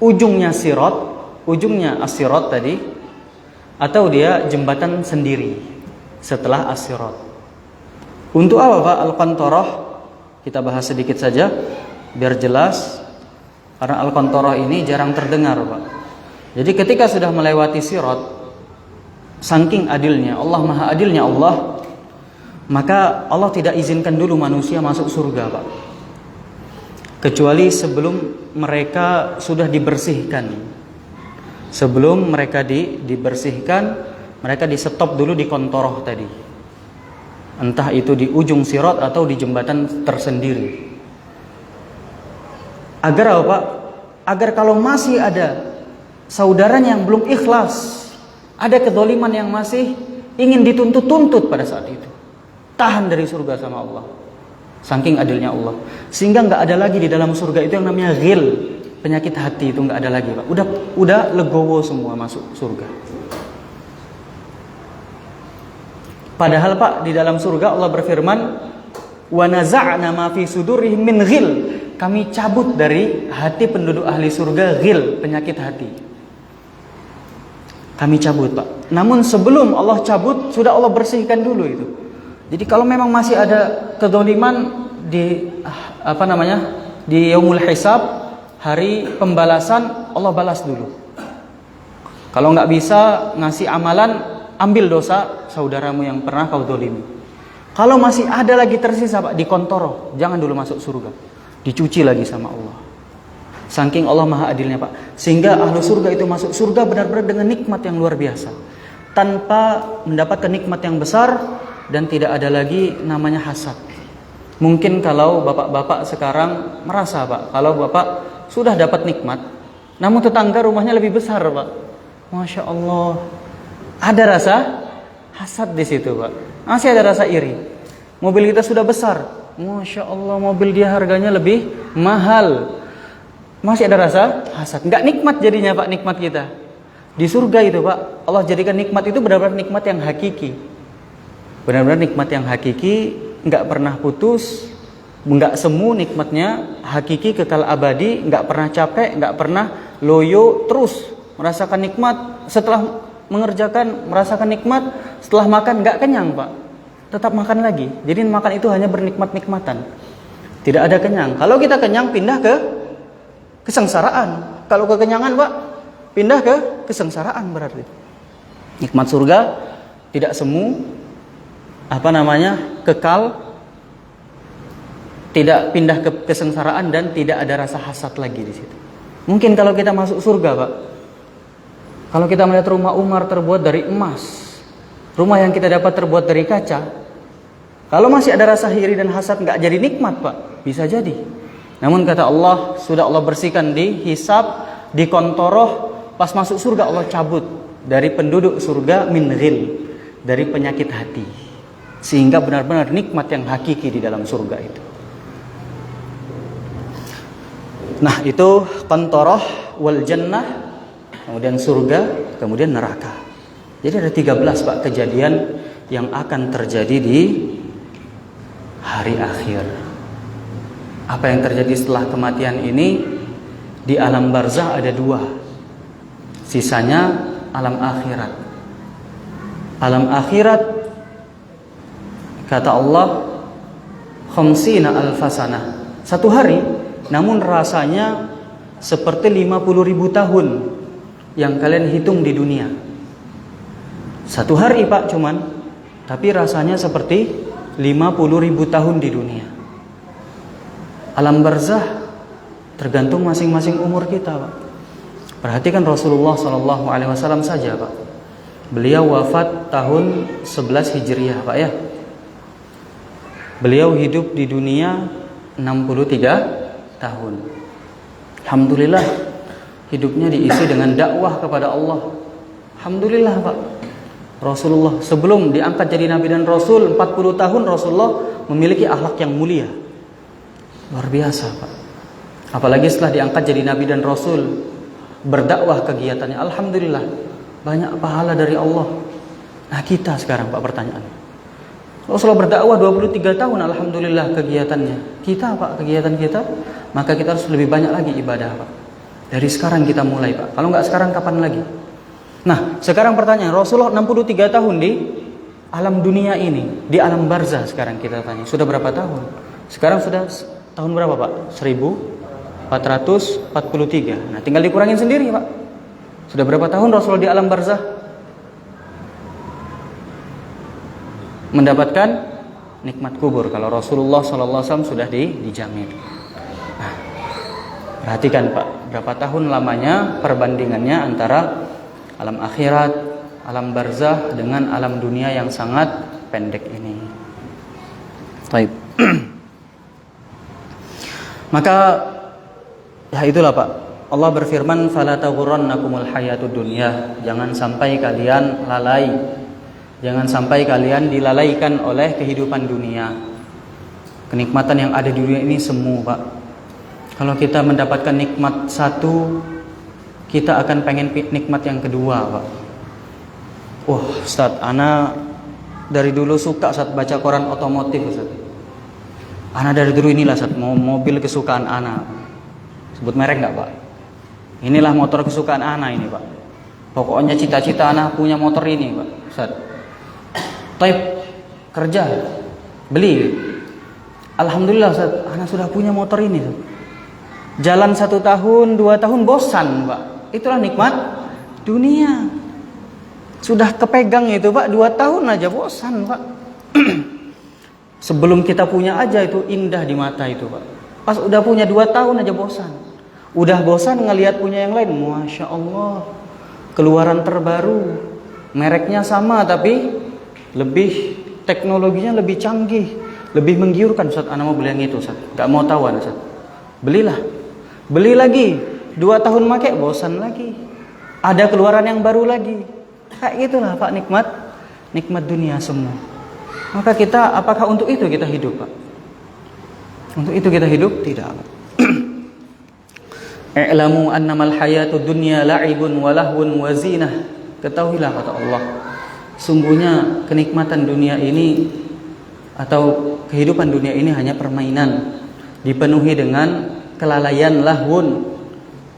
ujungnya sirat, ujungnya as-sirat tadi, atau dia jembatan sendiri setelah as-sirat. Untuk apa Pak al-qantarah? Kita bahas sedikit saja biar jelas. Karena al-qantarah ini jarang terdengar Pak. Jadi ketika sudah melewati sirat, saking adilnya Allah, maha adilnya Allah, maka Allah tidak izinkan dulu manusia masuk surga Pak, kecuali sebelum mereka sudah dibersihkan. Sebelum mereka dibersihkan, mereka di-stop dulu di qantarah tadi. Entah itu di ujung sirat atau di jembatan tersendiri. Agar apa Pak? Agar kalau masih ada saudaranya yang belum ikhlas, ada kezaliman yang masih ingin dituntut-tuntut pada saat itu, tahan dari surga sama Allah. Saking adilnya Allah, sehingga nggak ada lagi di dalam surga itu yang namanya ghil, penyakit hati itu nggak ada lagi Pak. Udah legowo semua masuk surga. Padahal Pak, di dalam surga Allah berfirman, wa naza'na ma fi sudurihim min ghil. Kami cabut dari hati penduduk ahli surga ghil, penyakit hati. Kami cabut Pak. Namun sebelum Allah cabut, sudah Allah bersihkan dulu itu. Jadi kalau memang masih ada kezaliman di di yaumul hisab, hari pembalasan, Allah balas dulu. Kalau nggak bisa ngasih amalan, ambil dosa saudaramu yang pernah kau zalimi. Kalau masih ada lagi tersisa Pak, di qantarah, jangan dulu masuk surga, dicuci lagi sama Allah. Saking Allah maha adilnya Pak, sehingga ahlu surga itu masuk surga benar-benar dengan nikmat yang luar biasa, tanpa mendapatkan nikmat yang besar. Dan tidak ada lagi namanya hasad. Mungkin kalau bapak-bapak sekarang merasa Pak, kalau bapak sudah dapat nikmat, namun tetangga rumahnya lebih besar Pak, Masya Allah, ada rasa hasad di situ Pak. Masih ada rasa iri. Mobil kita sudah besar, Masya Allah, mobil dia harganya lebih mahal. Masih ada rasa hasad. Nggak nikmat jadinya Pak, nikmat kita. Di surga itu Pak, Allah jadikan nikmat itu benar-benar nikmat yang hakiki. Benar-benar nikmat yang hakiki, nggak pernah putus, nggak semu nikmatnya, hakiki kekal abadi, nggak pernah capek, nggak pernah loyo, terus merasakan nikmat. Setelah mengerjakan merasakan nikmat, setelah makan nggak kenyang Pak, tetap makan lagi. Jadi makan itu hanya bernikmat-nikmatan, tidak ada kenyang. Kalau kita kenyang, pindah ke kesengsaraan. Kalau kekenyangan Pak, pindah ke kesengsaraan berarti. Nikmat surga tidak semu, kekal, tidak pindah ke kesengsaraan, dan tidak ada rasa hasad lagi di situ. Mungkin kalau kita masuk surga Pak, kalau kita melihat rumah Umar terbuat dari emas, rumah yang kita dapat terbuat dari kaca, kalau masih ada rasa iri dan hasad, nggak jadi nikmat Pak, bisa jadi. Namun kata Allah, sudah Allah bersihkan di hisab, di qantarah, pas masuk surga Allah cabut dari penduduk surga min ghil, dari penyakit hati. Sehingga benar-benar nikmat yang hakiki di dalam surga itu. Nah itu qantarah wal jannah, kemudian surga. kemudian neraka. Jadi ada 13 Pak kejadian yang akan terjadi di hari akhir. Apa yang terjadi setelah kematian ini? Di alam barzah ada 2. Sisanya alam akhirat. Alam akhirat kata Allah khamsina alfasana, 1 hari, namun rasanya seperti 50.000 tahun yang kalian hitung di dunia. 1 hari Pak cuman, tapi rasanya seperti 50.000 tahun di dunia. Alam barzah tergantung masing-masing umur kita Pak. Perhatikan Rasulullah SAW saja Pak. Beliau wafat tahun 11 Hijriah Pak ya. Beliau hidup di dunia 63 tahun. Alhamdulillah hidupnya diisi dengan dakwah kepada Allah. Alhamdulillah Pak. Rasulullah sebelum diangkat jadi Nabi dan Rasul 40 tahun Rasulullah memiliki akhlak yang mulia. Luar biasa Pak. Apalagi setelah diangkat jadi Nabi dan Rasul, berdakwah kegiatannya, alhamdulillah banyak pahala dari Allah. Nah kita sekarang Pak pertanyaannya, Rasulullah berdakwah 23 tahun, alhamdulillah kegiatannya. Kita Pak, kegiatan kita, maka kita harus lebih banyak lagi ibadah Pak. Dari sekarang kita mulai Pak. Kalau nggak sekarang kapan lagi? Nah sekarang pertanyaan, Rasulullah 63 tahun di alam dunia ini, di alam barzah sekarang kita tanya, sudah berapa tahun? Sekarang sudah tahun berapa Pak? 1443. Nah tinggal dikurangin sendiri Pak. Sudah berapa tahun Rasulullah di alam barzah? Mendapatkan nikmat kubur. Kalau Rasulullah SAW sudah dijamin. Nah, perhatikan Pak, berapa tahun lamanya perbandingannya antara alam akhirat, alam barzah dengan alam dunia yang sangat pendek ini. Baik. Maka ya itulah Pak. Allah berfirman, "Fala taghurrannakumul hayatud dunya." Jangan sampai kalian lalai. Jangan sampai kalian dilalaikan oleh kehidupan dunia. Kenikmatan yang ada di dunia ini semu, Pak. Kalau kita mendapatkan nikmat satu, kita akan pengen nikmat yang kedua, Pak. Wah, Ustaz, ana dari dulu suka saat baca koran otomotif, Ustaz. Ana dari dulu inilah Ustaz, mobil kesukaan ana. Sebut merek enggak, Pak? Inilah motor kesukaan ana ini, Pak. Pokoknya cita-cita ana punya motor ini, Pak. Ustaz. Taib kerja, beli. Alhamdulillah Ustaz, ana sudah punya motor ini, Ustaz. Jalan 1 tahun, 2 tahun bosan, Pak. Itulah nikmat dunia. Sudah kepegang itu, Pak, 2 tahun aja bosan, Pak. Sebelum kita punya aja itu indah di mata itu, Pak. Pas udah punya 2 tahun aja bosan. Udah bosan ngelihat punya yang lain, Masya Allah, keluaran terbaru, mereknya sama tapi lebih teknologinya lebih canggih, lebih menggiurkan. Ustaz, ana mau beli yang itu, Ustaz. Gak mau tahu, Ustaz. Belilah. Beli lagi. 2 tahun make bosan lagi. Ada keluaran yang baru lagi. Kayak gitulah, Pak, nikmat dunia semua. Maka kita, apakah untuk itu kita hidup, Pak? Untuk itu kita hidup? Tidak, Pak. I'lamu annamal hayatud dunya la'ibun wa lahwun wa zinah. Ketahuilah, kata Allah, sungguhnya kenikmatan dunia ini atau kehidupan dunia ini hanya permainan, dipenuhi dengan kelalaian, lahwun,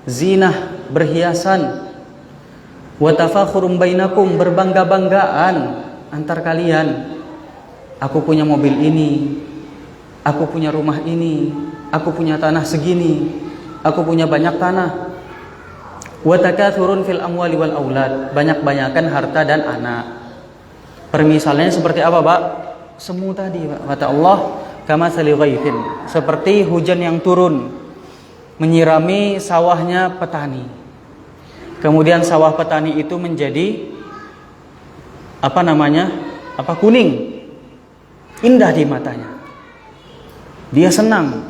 zinah, berhiasan, wa tafakhurum bainakum, berbangga-banggaan antar kalian. Aku punya mobil ini, aku punya rumah ini, aku punya tanah segini, aku punya banyak tanah. Wa takatsurun fil amwali wal aulad, banyak-banyakan harta dan anak. Permisalannya seperti apa, Pak? Semu tadi, Pak. Kata Allah, kamatsali ghaithin, seperti hujan yang turun menyirami sawahnya petani. Kemudian sawah petani itu menjadi kuning. Indah di matanya. Dia senang.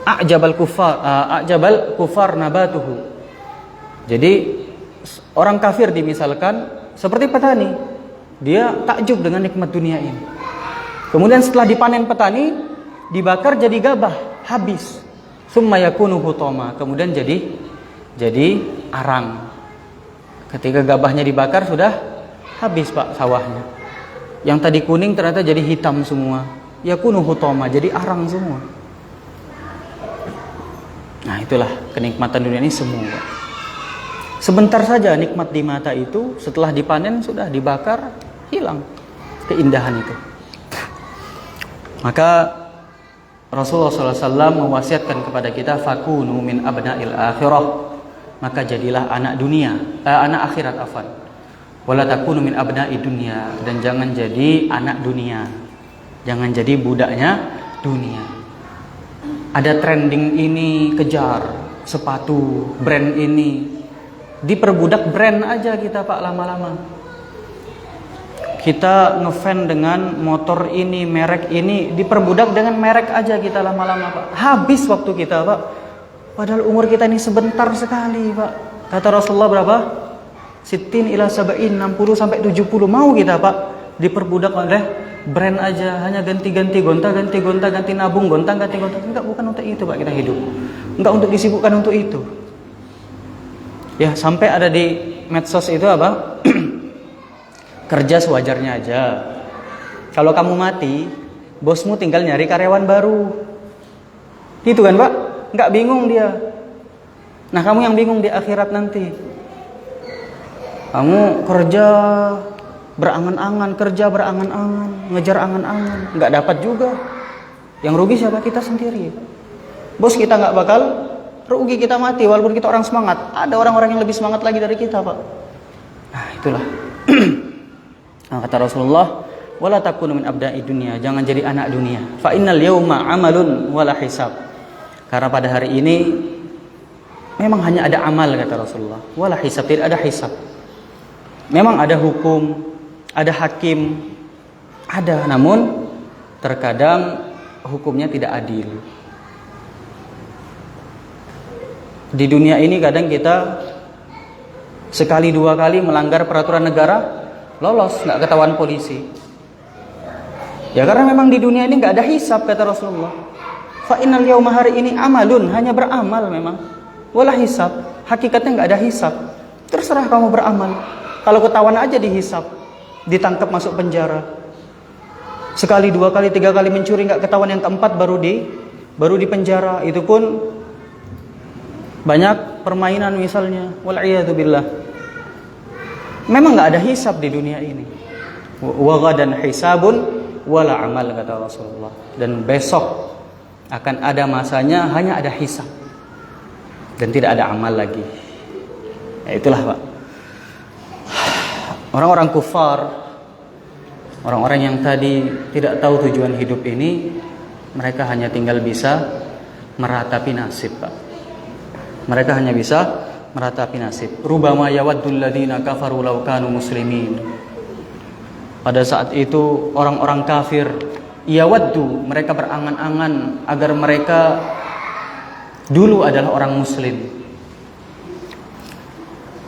A'jabal kufar nabatuhu. Jadi orang kafir dimisalkan seperti petani. Dia takjub dengan nikmat dunia ini. Kemudian setelah dipanen petani, dibakar jadi gabah, habis. Summa yakunu hutama, kemudian jadi arang. Ketika gabahnya dibakar sudah habis Pak sawahnya. Yang tadi kuning ternyata jadi hitam semua. Yakunu hutama, jadi arang semua. Nah, itulah kenikmatan dunia ini semua. Sebentar saja nikmat di mata itu, setelah dipanen sudah dibakar, hilang keindahan itu. Maka Rasulullah SAW mewasiatkan kepada kita, fakunu min abna'il akhirah, maka jadilah anak akhirat afan. Wala takunu min abna'i dunya, dan jangan jadi anak dunia. Jangan jadi budaknya dunia. Ada trending ini, kejar sepatu brand ini. Diperbudak brand aja kita Pak lama-lama. Kita ngefan dengan motor ini, merek ini, diperbudak dengan merek aja kita lama-lama Pak. Habis waktu kita Pak. Padahal umur kita ini sebentar sekali Pak. Kata Rasulullah berapa? 60 ila 70, 60 sampai 70. Mau kita Pak diperbudak oleh brand aja, hanya ganti-ganti gonta, ganti nabung, gonta, ganti gonta. Enggak, bukan untuk itu Pak kita hidup. Enggak untuk disibukkan untuk itu. Ya, sampai ada di medsos itu apa? Kerja sewajarnya aja. Kalau kamu mati, bosmu tinggal nyari karyawan baru. Gitu kan Pak? Nggak bingung dia. Nah, kamu yang bingung di akhirat nanti. Kamu kerja berangan-angan, ngejar angan-angan, nggak dapat juga. Yang rugi siapa? Kita sendiri. Bos kita nggak bakal rugi, kita mati walaupun kita orang semangat. Ada orang-orang yang lebih semangat lagi dari kita Pak. Nah, itulah. Nah, kata Rasulullah, wala takunu min abda'i dunya, jangan jadi anak dunia. Fa innal yauma amalun wala hisab. Karena pada hari ini memang hanya ada amal, kata Rasulullah. Wala hisab, tidak ada hisab. Memang ada hukum, ada hakim, ada, namun terkadang hukumnya tidak adil. Di dunia ini kadang kita sekali dua kali melanggar peraturan negara, lolos, nggak ketahuan polisi. Ya karena memang di dunia ini nggak ada hisab, kata Rasulullah. Fa innal yauma, hari ini amalun, hanya beramal memang. Wala hisab, hakikatnya nggak ada hisab. Terserah kamu beramal. Kalau ketahuan aja dihisab, ditangkap masuk penjara. Sekali, dua kali, tiga kali mencuri nggak ketahuan, yang keempat baru di penjara. Itu pun banyak permainan misalnya. Wal'iyadu billah. Memang nggak ada hisab di dunia ini. Wa ghadan hisabun wala amal, kata Rasulullah. Dan besok akan ada masanya hanya ada hisab dan tidak ada amal lagi. Ya, itulah Pak. Orang-orang kufar, orang-orang yang tadi tidak tahu tujuan hidup ini, mereka hanya tinggal bisa meratapi nasib Pak. Mereka hanya bisa meratapi nasib. Rubama yawaddul ladzina kafaru law kanu muslimin. Pada saat itu orang-orang kafir yawaddu, mereka berangan-angan agar mereka dulu adalah orang muslim.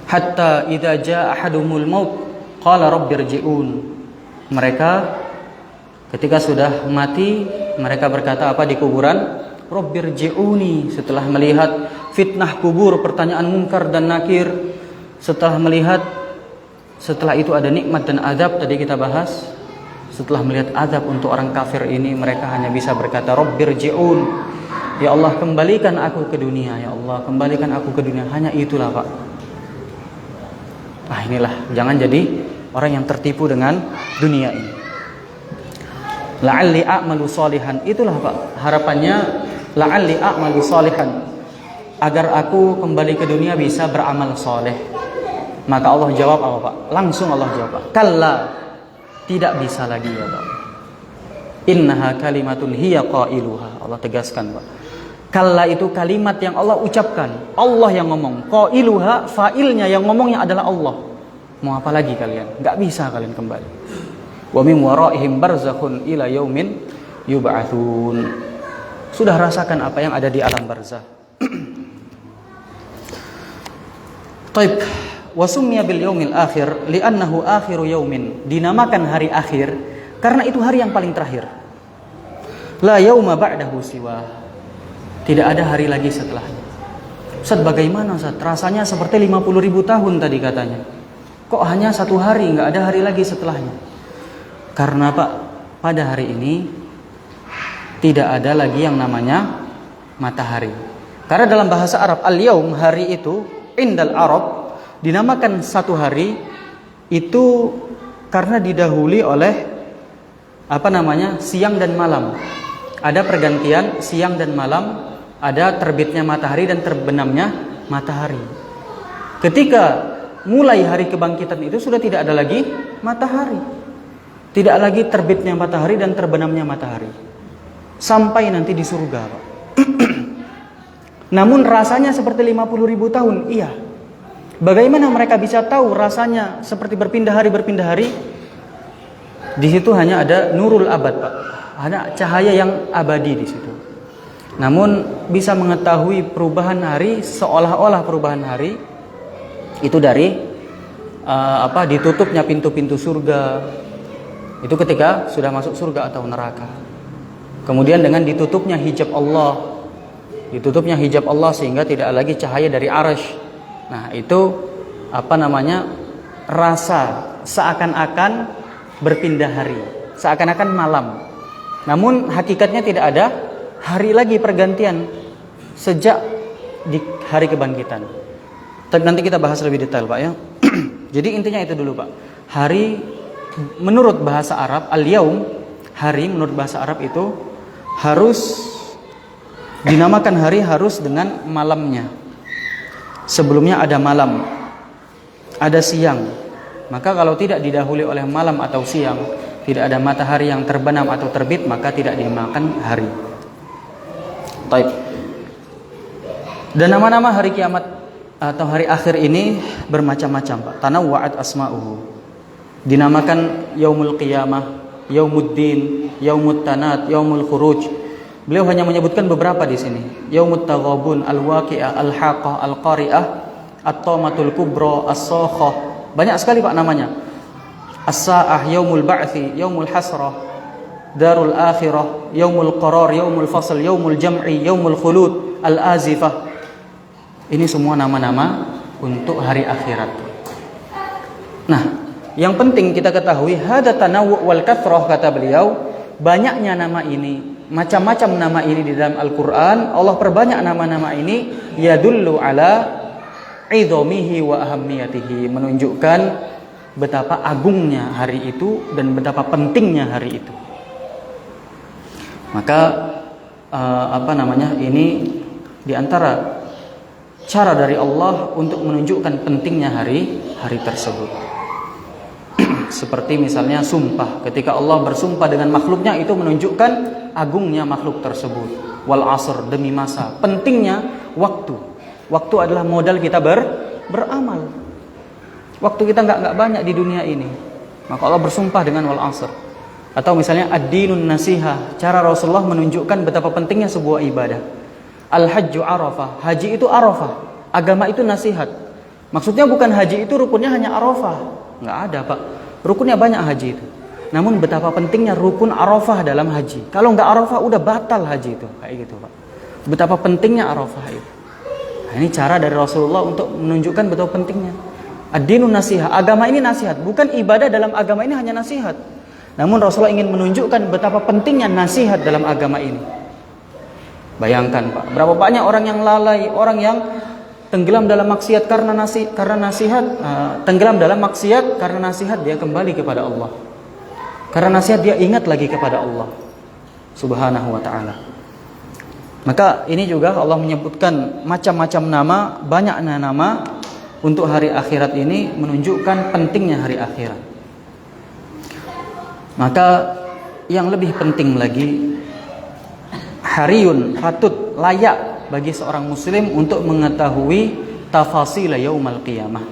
Hatta idza jaa ahadumul maut qala rabbirji'un. Mereka ketika sudah mati, mereka berkata apa di kuburan? Rabbirji'uni. Setelah melihat fitnah kubur, pertanyaan munkar dan nakir, setelah itu ada nikmat dan azab tadi kita bahas. Setelah melihat azab untuk orang kafir ini, mereka hanya bisa berkata Rabbirji'un. Ya Allah, kembalikan aku ke dunia. Ya Allah, kembalikan aku ke dunia. Hanya itulah Pak. Nah, inilah, jangan jadi orang yang tertipu dengan dunia ini. La'alli a'malu sholihan. Itulah Pak, harapannya la'alli a'malu sholihan, agar aku kembali ke dunia bisa beramal soleh. Maka Allah jawab apa Pak? Langsung Allah jawab Pak, kalla, tidak bisa lagi ya Pak. Innaha kalimatun hiya qailuha. Allah tegaskan Pak, kalla itu kalimat yang Allah ucapkan, Allah yang ngomong. Qailuha, fa'ilnya yang ngomongnya adalah Allah. Mau apa lagi kalian? Gak bisa kalian kembali. Wa min waraihim barzakhun ila yaumin yub'atsun. Sudah rasakan apa yang ada di alam barzah. Taib. Wa summiya bil yaumil akhir li'annahu akhiru yaumin. Dinamakan hari akhir karena itu hari yang paling terakhir. La yauma ba'dahu siwa. Tidak ada hari lagi setelahnya. Ustaz, bagaimana Ustaz? Rasanya seperti 50.000 tahun tadi katanya. Kok hanya 1 hari, nggak ada hari lagi setelahnya? Karena Pak, pada hari ini tidak ada lagi yang namanya matahari. Karena dalam bahasa Arab, al-yaum, hari itu, indal Arab, dinamakan 1 hari itu karena didahului oleh siang dan malam. Ada pergantian siang dan malam, ada terbitnya matahari dan terbenamnya matahari. Ketika mulai hari kebangkitan itu sudah tidak ada lagi matahari. Tidak lagi terbitnya matahari dan terbenamnya matahari. Sampai nanti di surga, Pak. Namun rasanya seperti 50.000 tahun. Iya. Bagaimana mereka bisa tahu rasanya seperti berpindah hari? Di situ hanya ada nurul abad, Pak. Ada cahaya yang abadi di situ. Namun bisa mengetahui perubahan hari, seolah-olah perubahan hari itu dari ditutupnya pintu-pintu surga. Itu ketika sudah masuk surga atau neraka. Kemudian dengan ditutupnya hijab Allah. Ditutupnya hijab Allah sehingga tidak lagi cahaya dari arasy. Nah, itu rasa seakan-akan berpindah hari, seakan-akan malam. Namun hakikatnya tidak ada hari lagi pergantian sejak di hari kebangkitan. Nanti kita bahas lebih detail, Pak, ya. Jadi intinya itu dulu, Pak. Hari menurut bahasa Arab, al-yaum, hari menurut bahasa Arab itu harus dinamakan hari harus dengan malamnya. Sebelumnya ada malam, ada siang. Maka kalau tidak didahului oleh malam atau siang, tidak ada matahari yang terbenam atau terbit, maka tidak dinamakan hari. Baik. Dan nama-nama hari kiamat atau hari akhir ini bermacam-macam, Pak. Tanawwa'at asma'uhu. Dinamakan yaumul qiyamah, yaumuddin, yaumut tanat, yaumul khuruj. Beliau hanya menyebutkan beberapa di sini. Yaumut taghabun, al-waqi'ah, al-haqah, al-qari'ah, at-tamatul kubra, as-sakhah. Banyak sekali, Pak, namanya. As-sa'ah, yaumul ba'thi, yaumul hasrah, darul akhirah, yaumul qarar, yaumul fasl, yaumul jam'i, yaumul khulud, al-azifah. Ini semua nama-nama untuk hari akhirat. Nah, yang penting kita ketahui hada tanawwu' wal kathrah, kata beliau, banyaknya nama ini, macam-macam nama ini di dalam Al-Qur'an. Allah perbanyak nama-nama ini, yadullu ala idhamihi wa ahammiyatihi, menunjukkan betapa agungnya hari itu dan betapa pentingnya hari itu. Maka ini di antara cara dari Allah untuk menunjukkan pentingnya hari tersebut. Seperti misalnya sumpah. Ketika Allah bersumpah dengan makhluknya, itu menunjukkan agungnya makhluk tersebut. Wal asr, demi masa. Pentingnya waktu. Waktu adalah modal kita beramal. Waktu kita nggak banyak di dunia ini. Maka Allah bersumpah dengan wal asr. Atau misalnya ad-dinun nasihah. Cara Rasulullah menunjukkan betapa pentingnya sebuah ibadah. Al-hajju arafah. Haji itu arafah. Agama itu nasihat. Maksudnya bukan haji itu rukunnya hanya arafah. Nggak ada, Pak. Rukunnya banyak haji itu. Namun betapa pentingnya rukun arafah dalam haji. Kalau nggak arafah udah batal haji itu. Kayak gitu, Pak. Betapa pentingnya arafah itu. Nah, ini cara dari Rasulullah untuk menunjukkan betapa pentingnya. Ad-dinun nasihat. Agama ini nasihat. Bukan ibadah dalam agama ini hanya nasihat. Namun Rasulullah ingin menunjukkan betapa pentingnya nasihat dalam agama ini. Bayangkan, Pak, berapa banyak orang yang lalai, orang yang tenggelam dalam maksiat karena nasihat, tenggelam dalam maksiat karena nasihat dia kembali kepada Allah. Karena nasihat dia ingat lagi kepada Allah Subhanahu wa ta'ala. Maka ini juga Allah menyebutkan macam-macam nama, banyaknya nama untuk hari akhirat ini menunjukkan pentingnya hari akhirat. Maka yang lebih penting lagi, hariyun, patut, layak bagi seorang muslim untuk mengetahui tafasil yaumal qiyamah.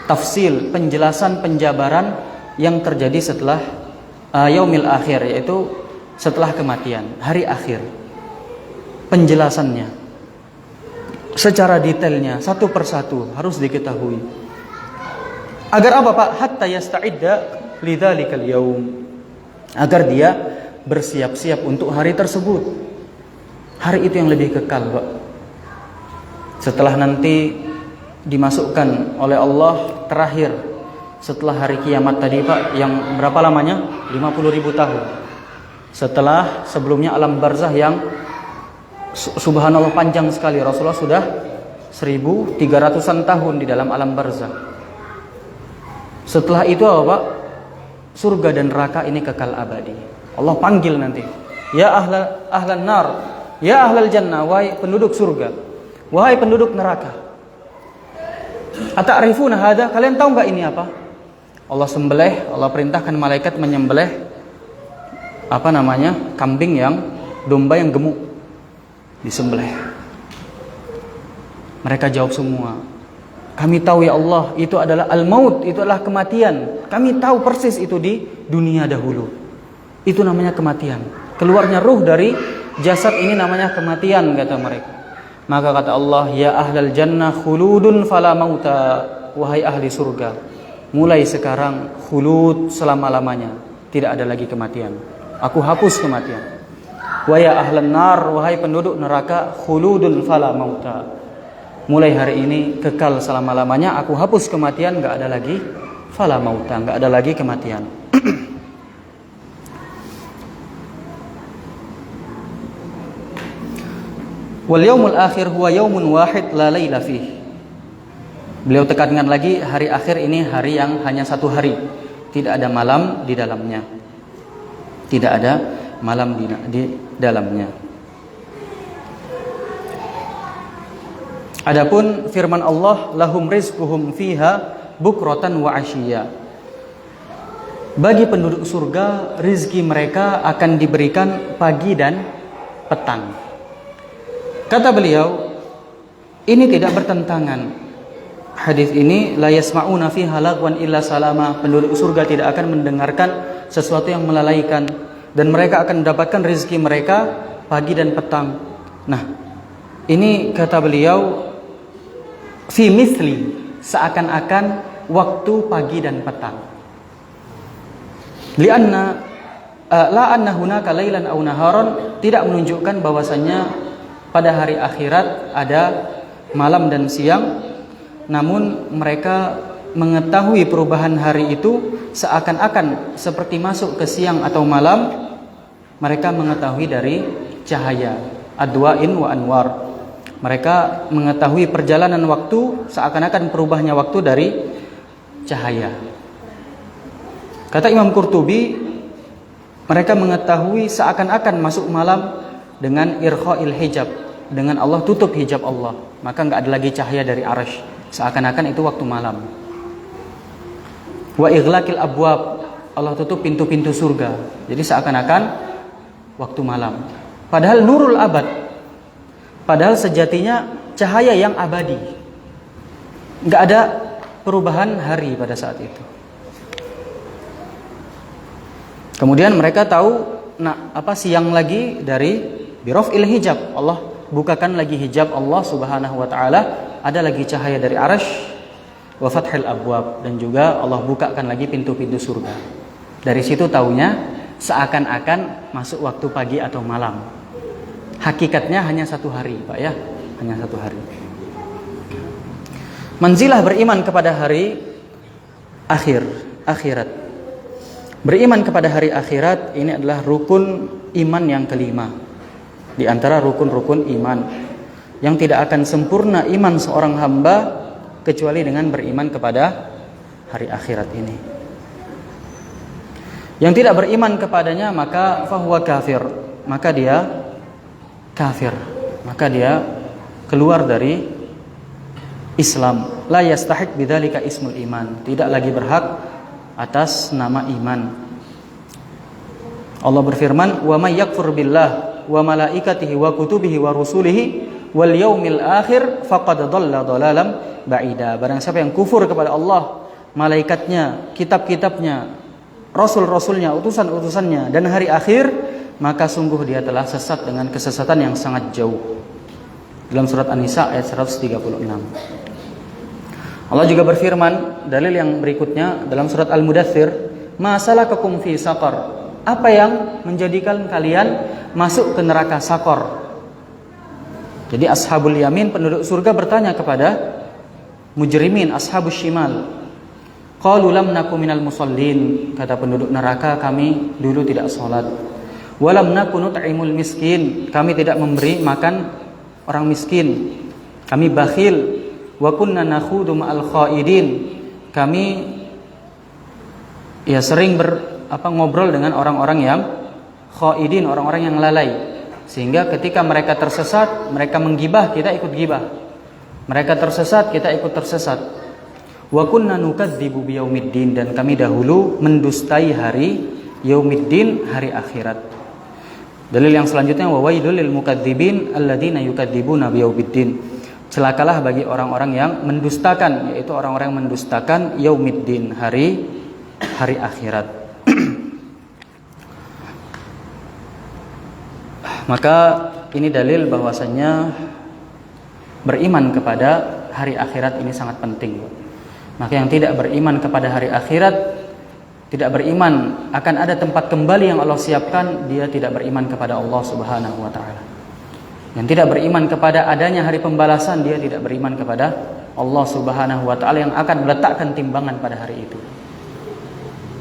Tafsil, penjelasan, penjabaran yang terjadi setelah yaumil akhir, yaitu setelah kematian, hari akhir. Penjelasannya secara detailnya, satu persatu harus diketahui. Agar apa, Pak? Hatta yasta'idda lidzalikal yaum. Agar dia bersiap-siap untuk hari tersebut. Hari itu yang lebih kekal, Pak. Setelah nanti dimasukkan oleh Allah terakhir setelah hari kiamat tadi Pak, yang berapa lamanya? 50.000 tahun. Setelah sebelumnya alam barzah yang subhanallah panjang sekali. Rasulullah sudah 1.300-an tahun di dalam alam barzah. Setelah itu apa Pak? Surga dan neraka ini kekal abadi. Allah panggil nanti, ya ahlan nar, ya ahlal jannah, wahai penduduk surga, wahai penduduk neraka. Ata'rifuna hada, kalian tahu enggak ini apa? Allah sembelih, Allah perintahkan malaikat menyembelih kambing domba yang gemuk, disembelih. Mereka jawab semua, kami tahu ya Allah, itu adalah al-maut, itu adalah kematian. Kami tahu persis itu di dunia dahulu. Itu namanya kematian. Keluarnya ruh dari jasad ini namanya kematian, kata mereka. Maka kata Allah, ya ahlal jannah khuludun fala mauta, wahai ahli surga, mulai sekarang khulud selama-lamanya, tidak ada lagi kematian. Aku hapus kematian. Wa ya ahlan nar, wahai penduduk neraka, khuludun fala mauta, mulai hari ini kekal selama-lamanya, aku hapus kematian, enggak ada lagi fala mauta, enggak ada lagi kematian. Wal yaumul akhir huwa yaumun wahid la laila fih. Beliau tekankan lagi, hari akhir ini hari yang hanya satu hari, tidak ada malam di dalamnya. Tidak ada malam di dalamnya. Adapun firman Allah, lahum rizquhum fiha bukratan wa ashiya. Bagi penduduk surga, rizki mereka akan diberikan pagi dan petang. Kata beliau, ini tidak bertentangan. Hadis ini, la yasma'una fiha lagwan illa salama. Penduduk surga tidak akan mendengarkan sesuatu yang melalaikan, dan mereka akan mendapatkan rizki mereka pagi dan petang. Nah, ini kata beliau, fi misli, seakan-akan waktu pagi dan petang. Lianna la anna hunaka lailan aw naharan, tidak menunjukkan bahwasanya pada hari akhirat ada malam dan siang, namun mereka mengetahui perubahan hari itu seakan-akan seperti masuk ke siang atau malam. Mereka mengetahui dari cahaya, adwa'in wa anwar. Mereka mengetahui perjalanan waktu seakan-akan perubahnya waktu dari cahaya. Kata Imam Qurtubi, mereka mengetahui seakan-akan masuk malam dengan irkha'il hijab, dengan Allah tutup hijab Allah, maka enggak ada lagi cahaya dari arasy, seakan-akan itu waktu malam. Wa ighlaqil abwab, Allah tutup pintu-pintu surga, jadi seakan-akan waktu malam. Padahal nurul abad, padahal sejatinya cahaya yang abadi. Enggak ada perubahan hari pada saat itu. Kemudian mereka tahu, siang lagi dari biraf'il hijab, Allah bukakan lagi hijab Allah Subhanahu wa taala, ada lagi cahaya dari arasy, wa fathil abwab, dan juga Allah bukakan lagi pintu-pintu surga. Dari situ taunya seakan-akan masuk waktu pagi atau malam. Hakikatnya hanya satu hari, Pak ya, hanya satu hari. Manzilah beriman kepada hari akhirat. Beriman kepada hari akhirat ini adalah rukun iman yang kelima di antara rukun-rukun iman, yang tidak akan sempurna iman seorang hamba kecuali dengan beriman kepada hari akhirat ini. Yang tidak beriman kepadanya maka fahuwa kafir, maka dia kafir, maka dia keluar dari Islam. La yastahiq bidzalika ismul iman, tidak lagi berhak atas nama iman. Allah berfirman, wa may yakfur billah wa malaikatihi wa kutubihi wa rusulihi wal yaumil akhir faqad dhalla dhalalam ba'ida. Barang siapa yang kufur kepada Allah, malaikatnya, kitab-kitabnya, rasul-rasulnya, utusan-utusannya, dan hari akhir, maka sungguh dia telah sesat dengan kesesatan yang sangat jauh. Dalam surat An-Nisa ayat 136. Allah juga berfirman, dalil yang berikutnya dalam surat Al-Mudaththir, ma salakakum fi saqar, apa yang menjadikan kalian masuk ke neraka Saqar? Jadi ashabul yamin, penduduk surga, bertanya kepada mujrimin, ashabus shimal. Qalu lam naku minal musallin. Kata penduduk neraka, kami dulu tidak sholat. Walam naku nut'imul miskin. Kami tidak memberi makan orang miskin. Kami bakhil. Wa kunna nakhudu ma'al khaidin. Kami sering ngobrol dengan orang-orang yang khaidin, orang-orang yang lalai. Sehingga ketika mereka tersesat, mereka menggibah, kita ikut gibah. Mereka tersesat, kita ikut tersesat. Wa kunna nukadzibu biyaumiddin, dan kami dahulu mendustai hari yaumiddin, hari akhirat. Dalil yang selanjutnya, wa wailul lil mukadzibin alladzina yukadzibuna biyaumiddin. Celakalah bagi orang-orang yang mendustakan, yaitu orang-orang yang mendustakan yaumiddin, hari akhirat. Maka ini dalil bahwasanya beriman kepada hari akhirat ini sangat penting. Maka yang tidak beriman kepada hari akhirat, tidak beriman akan ada tempat kembali yang Allah siapkan, dia tidak beriman kepada Allah Subhanahu wa taala. Yang tidak beriman kepada adanya hari pembalasan, dia tidak beriman kepada Allah Subhanahu wa taala yang akan meletakkan timbangan pada hari itu.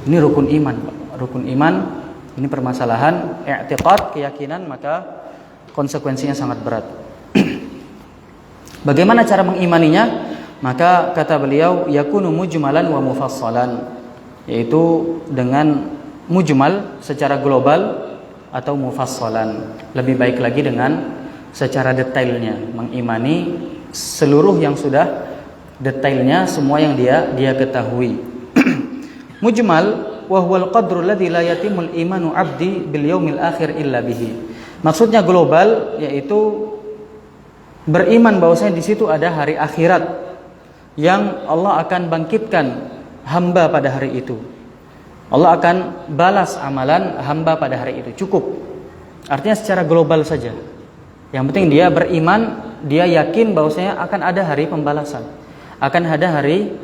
Ini rukun iman, Pak. Rukun iman, ini permasalahan i'tiqad, keyakinan, maka konsekuensinya sangat berat. Bagaimana cara mengimaninya? Maka kata beliau, yakunu mujmalan wa mufassalan, yaitu dengan mujmal secara global atau mufassalan, lebih baik lagi dengan secara detailnya, mengimani seluruh yang sudah detailnya, semua yang dia ketahui. Mujmal wa huwal qadru alladzi la yatimul imanu 'abdi bil yaumil akhir illa bihi. Maksudnya global, yaitu beriman bahwasanya di situ ada hari akhirat yang Allah akan bangkitkan hamba pada hari itu. Allah akan balas amalan hamba pada hari itu. Cukup. Artinya secara global saja. Yang penting dia beriman, dia yakin bahwasanya akan ada hari pembalasan, akan ada hari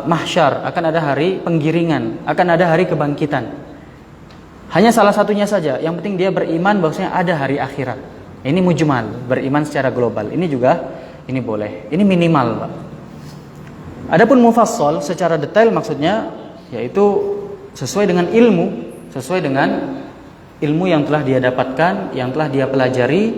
mahsyar, akan ada hari penggiringan, akan ada hari kebangkitan. Hanya salah satunya saja. Yang penting dia beriman bahwasanya ada hari akhirat. Ini mujmal, beriman secara global. Ini juga, ini boleh. Ini minimal, Pak. Adapun mufassal secara detail maksudnya yaitu sesuai dengan ilmu, sesuai dengan ilmu yang telah dia dapatkan, yang telah dia pelajari,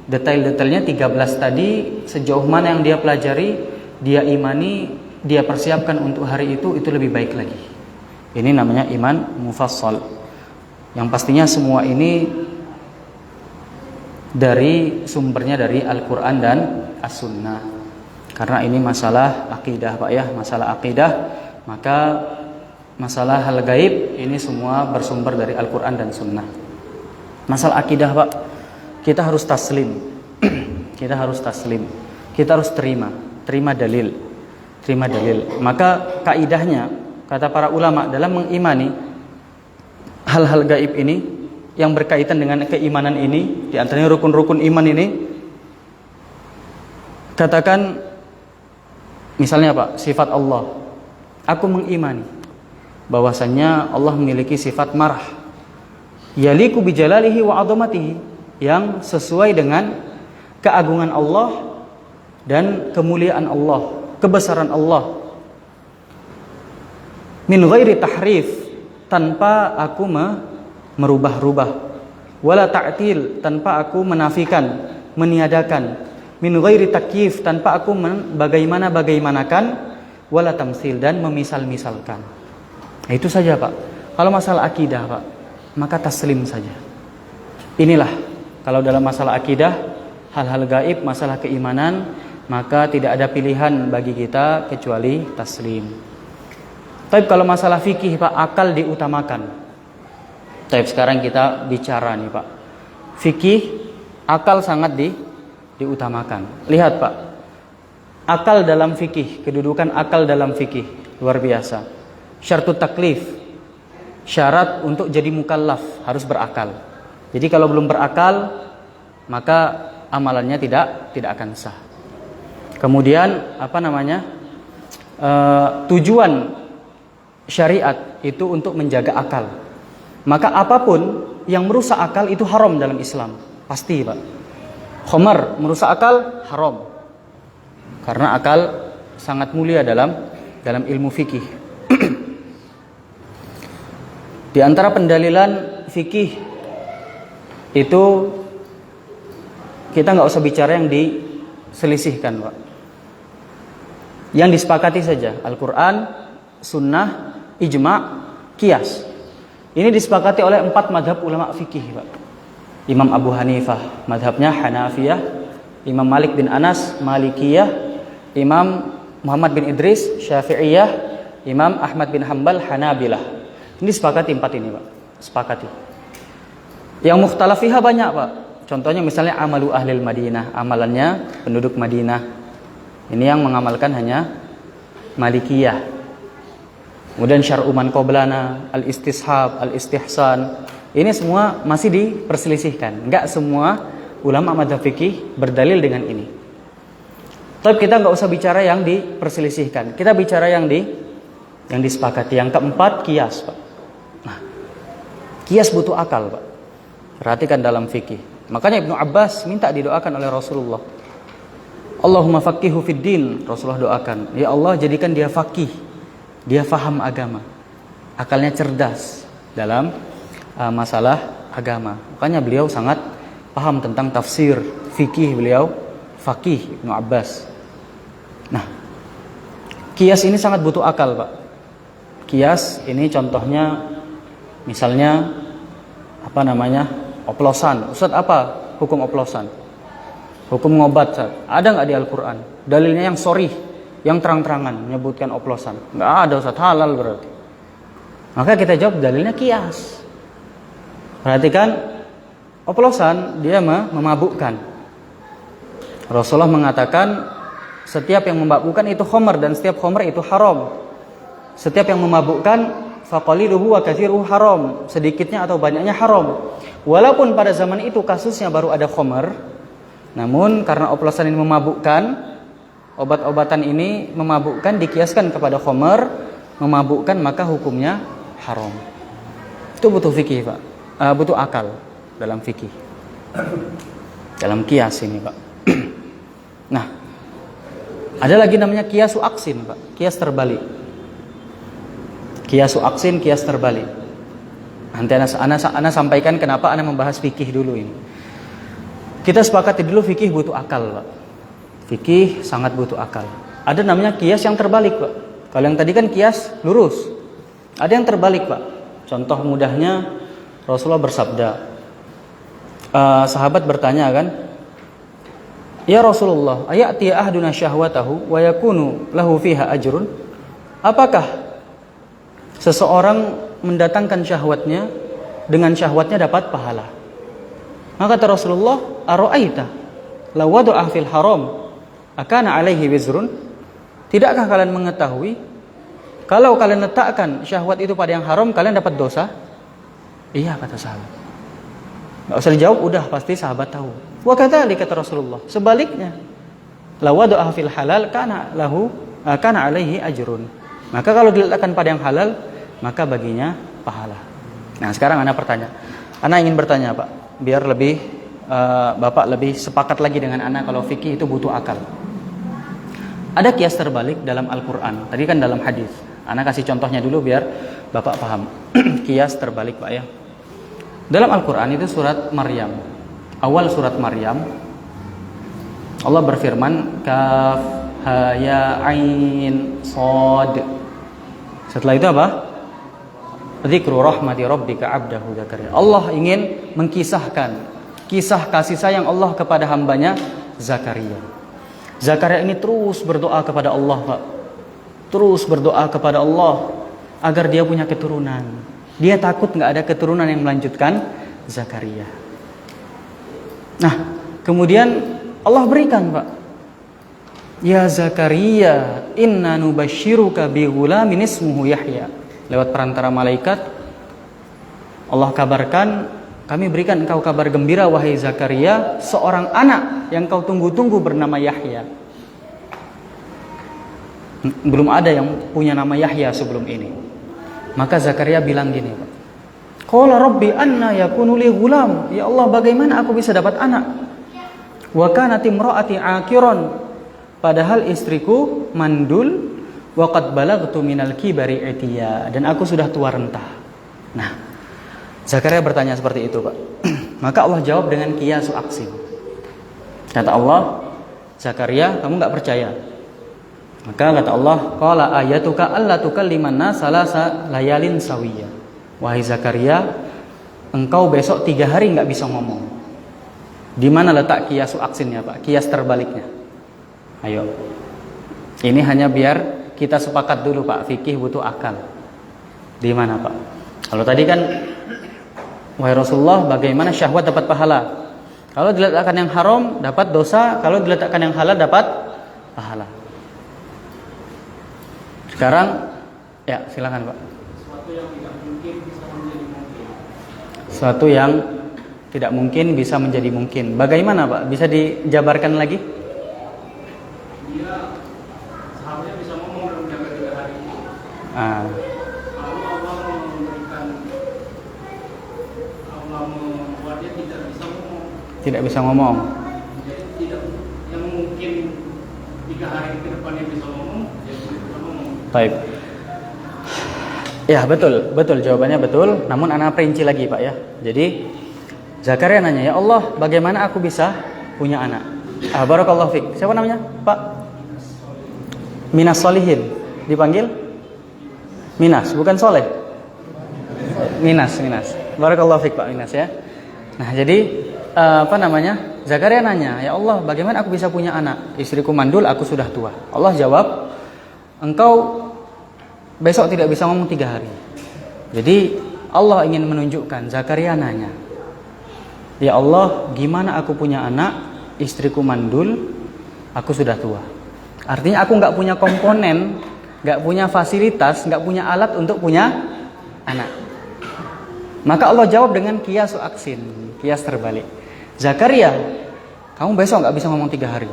detail-detailnya 13 tadi, sejauh mana yang dia pelajari, dia imani, dia persiapkan untuk hari itu lebih baik lagi. Ini namanya iman mufassal. Yang pastinya semua ini dari sumbernya dari Al-Quran dan As-Sunnah. Karena ini masalah akidah, Pak ya, masalah akidah, maka masalah hal gaib ini semua bersumber dari Al-Quran dan Sunnah. Masalah akidah, Pak, kita harus taslim. Kita harus taslim. Kita harus terima dalil. Terima dalil. Maka kaidahnya, kata para ulama, dalam mengimani hal-hal gaib ini yang berkaitan dengan keimanan ini, di antaranya rukun-rukun iman ini, katakan misalnya, Pak, sifat Allah. Aku mengimani bahwasannya Allah memiliki sifat marah, yaliku bijalalihi wa azamatihi, yang sesuai dengan keagungan Allah dan kemuliaan Allah, kebesaran Allah. Min ghairi tahrif, tanpa aku merubah-rubah. Wala ta'til, tanpa aku menafikan, meniadakan. Min ghairi takyif, tanpa aku bagaimanakan. Wala tamsil, dan memisal-misalkan. Nah, itu saja, Pak. Kalau masalah akidah, Pak, maka taslim saja. Inilah, kalau dalam masalah akidah, hal-hal gaib, masalah keimanan, maka tidak ada pilihan bagi kita kecuali taslim. Tapi kalau masalah fikih, Pak, akal diutamakan. Tapi sekarang kita bicara nih, Pak. Fikih, akal sangat diutamakan. Lihat, Pak. Akal dalam fikih, kedudukan akal dalam fikih luar biasa. Syartut taklif, syarat untuk jadi mukallaf harus berakal. Jadi kalau belum berakal, maka amalannya tidak akan sah. Kemudian tujuan syariat itu untuk menjaga akal. Maka apapun yang merusak akal itu haram dalam Islam, pasti, Pak. Khamar merusak akal, haram. Karena akal sangat mulia dalam ilmu fikih. Di antara pendalilan fikih itu kita nggak usah bicara yang diselisihkan, Pak. Yang disepakati saja, Al-Quran, Sunnah, Ijma', Qiyas. Ini disepakati oleh 4 madhab ulama fikih, Pak. Imam Abu Hanifah, madhabnya Hanafiyah. Imam Malik bin Anas, Malikiyah. Imam Muhammad bin Idris, Syafi'iyah. Imam Ahmad bin Hanbal, Hanabilah. Ini disepakati 4 ini, Pak. Sepakati. Yang mukhtalaf fiha banyak, Pak. Contohnya misalnya amalu ahlil Madinah, amalannya penduduk Madinah. Ini yang mengamalkan hanya Malikiyah. Kemudian syar'u man qablana, al-istishab, al-istihsan. Ini semua masih diperselisihkan. Enggak semua ulama madzhab fikih berdalil dengan ini. Tapi kita enggak usah bicara yang diperselisihkan. Kita bicara yang disepakati. Yang keempat, qiyas, Pak. Nah, qiyas butuh akal, Pak. Perhatikan dalam fikih. Makanya Ibnu Abbas minta didoakan oleh Rasulullah. Allahumma faqihu fid din. Rasulullah doakan, ya Allah jadikan dia faqih. Dia faham agama. Akalnya cerdas dalam masalah agama. Makanya beliau sangat paham tentang tafsir, fikih, beliau faqih Ibnu Abbas. Nah, qiyas ini sangat butuh akal, Pak. Qiyas ini contohnya misalnya oplosan. Ustaz, apa hukum oplosan? Hukum ngobat, Ustaz. Ada nggak di Al-Quran? Dalilnya yang sorih, yang terang-terangan menyebutkan oplosan. Nggak ada, Ustaz. Halal berarti. Maka kita jawab dalilnya qiyas. Perhatikan, oplosan dia memabukkan. Rasulullah mengatakan setiap yang memabukkan itu khamar dan setiap khamar itu haram. Setiap yang memabukkan faqaliluhu wa katsiruhu haram, sedikitnya atau banyaknya haram. Walaupun pada zaman itu kasusnya baru ada khamar, namun karena oplosan ini memabukkan, obat-obatan ini memabukkan, dikiaskan kepada khamar, memabukkan, maka hukumnya haram. Itu butuh fikih, Pak. Butuh akal dalam fikih. Dalam qiyas ini, Pak. Nah, ada lagi namanya qiyasu aksin, Pak. Qiyas terbalik. Qiyasu aksin, qiyas terbalik. Nanti ana sampaikan kenapa ana membahas fikih dulu ini. Kita sepakati dulu fikih butuh akal, Pak. Fikih sangat butuh akal. Ada namanya qiyas yang terbalik, Pak. Kalau yang tadi kan qiyas lurus. Ada yang terbalik, Pak. Contoh mudahnya Rasulullah bersabda. Sahabat bertanya kan, "Ya Rasulullah, ayati ahduna syahwatahu wa yakunu lahu fiha ajrun?" Apakah seseorang mendatangkan syahwatnya, dengan syahwatnya dapat pahala? Maka kata Rasulullah, "Ara'aita law wada'a fil haram akana alaihi wizrun?" Tidakkah kalian mengetahui kalau kalian letakkan syahwat itu pada yang haram, kalian dapat dosa? Iya, kata sahabat. Enggak usah dijawab, udah pasti sahabat tahu. Wa kadzalika kata Rasulullah, sebaliknya, law wada'a fil halal kana alaihi ajrun. Maka kalau diletakkan pada yang halal, maka baginya pahala. Nah, sekarang ana ingin bertanya, Pak, biar Bapak lebih sepakat lagi dengan ana kalau fikih itu butuh akal. Ada qiyas terbalik dalam Al-Quran. Tadi kan dalam hadis. Ana kasih contohnya dulu biar Bapak paham. Qiyas terbalik, Pak, ya. Dalam Al-Quran itu surat Maryam. Awal surat Maryam, Allah berfirman, Kaf ha ya ain shad. Setelah itu apa? Dzikru rahmati rabbika 'abdahu Zakaria. Allah ingin mengkisahkan kisah kasih sayang Allah kepada hambanya Zakaria. Zakaria ini terus berdoa kepada Allah, Pak. Terus berdoa kepada Allah agar dia punya keturunan. Dia takut nggak ada keturunan yang melanjutkan Zakaria. Nah, kemudian Allah berikan, Pak. Ya Zakaria, inna nubashiruka bi ghulamin ismuhu Yahya. Lewat perantara malaikat Allah kabarkan, kami berikan engkau kabar gembira wahai Zakaria, seorang anak yang kau tunggu-tunggu bernama Yahya. Belum ada yang punya nama Yahya sebelum ini. Maka Zakaria bilang gini, Pak. Qala rabbi anna yakunu li ghulam. Ya Allah, bagaimana aku bisa dapat anak? Wa kanat imraati aqiran, padahal istriku mandul, wa qad balagtu minal kibari itiya, dan aku sudah tua renta. Nah, Zakaria bertanya seperti itu, Pak. Maka Allah jawab dengan qiyasu aksin. Kata Allah, Zakaria, kamu enggak percaya. Maka kata Allah, qala ayatuka alla tukalliman nas salasa layalin sawiya. Wahai Zakaria, engkau besok 3 hari enggak bisa ngomong. Di mana letak qiyasu aksinnya, Pak? Qiyas terbaliknya. Ayo. Ini hanya biar kita sepakat dulu, Pak. Fikih butuh akal. Di mana, Pak? Kalau tadi kan, wahai Rasulullah, bagaimana syahwat dapat pahala? Kalau diletakkan yang haram dapat dosa, kalau diletakkan yang halal dapat pahala. Sekarang, ya silakan, Pak. Sesuatu yang tidak mungkin bisa menjadi mungkin. Bagaimana, Pak? Bisa dijabarkan lagi? Dia seharusnya bisa ngomong dalam jangka 3 hari. Lalu Allah memberikan, Allah membuat dia tidak bisa ngomong. Tidak bisa ngomong. Jadi tidak, yang mungkin 3 hari ke depannya bisa ngomong, jadi tidak bisa ngomong. Baik. Ya, betul jawabannya betul. Namun anak perinci lagi, Pak ya. Jadi Zakaria nanya, ya Allah, bagaimana aku bisa punya anak? Barakallahu fiik. Siapa namanya, Pak? Minas Solihin. Dipanggil? Minas, bukan Soleh. Minas. Barakallahu fiik, Pak Minas ya. Nah, jadi Zakaria nanya, ya Allah, bagaimana aku bisa punya anak? Istriku mandul, aku sudah tua. Allah jawab, engkau besok tidak bisa ngomong 3 hari. Jadi Allah ingin menunjukkan, Zakaria nanya, ya Allah, gimana aku punya anak? Istriku mandul, aku sudah tua. Artinya aku nggak punya komponen, nggak punya fasilitas, nggak punya alat untuk punya anak. Maka Allah jawab dengan qiyasu aksin, qiyas terbalik. Zakaria, kamu besok nggak bisa ngomong 3 hari.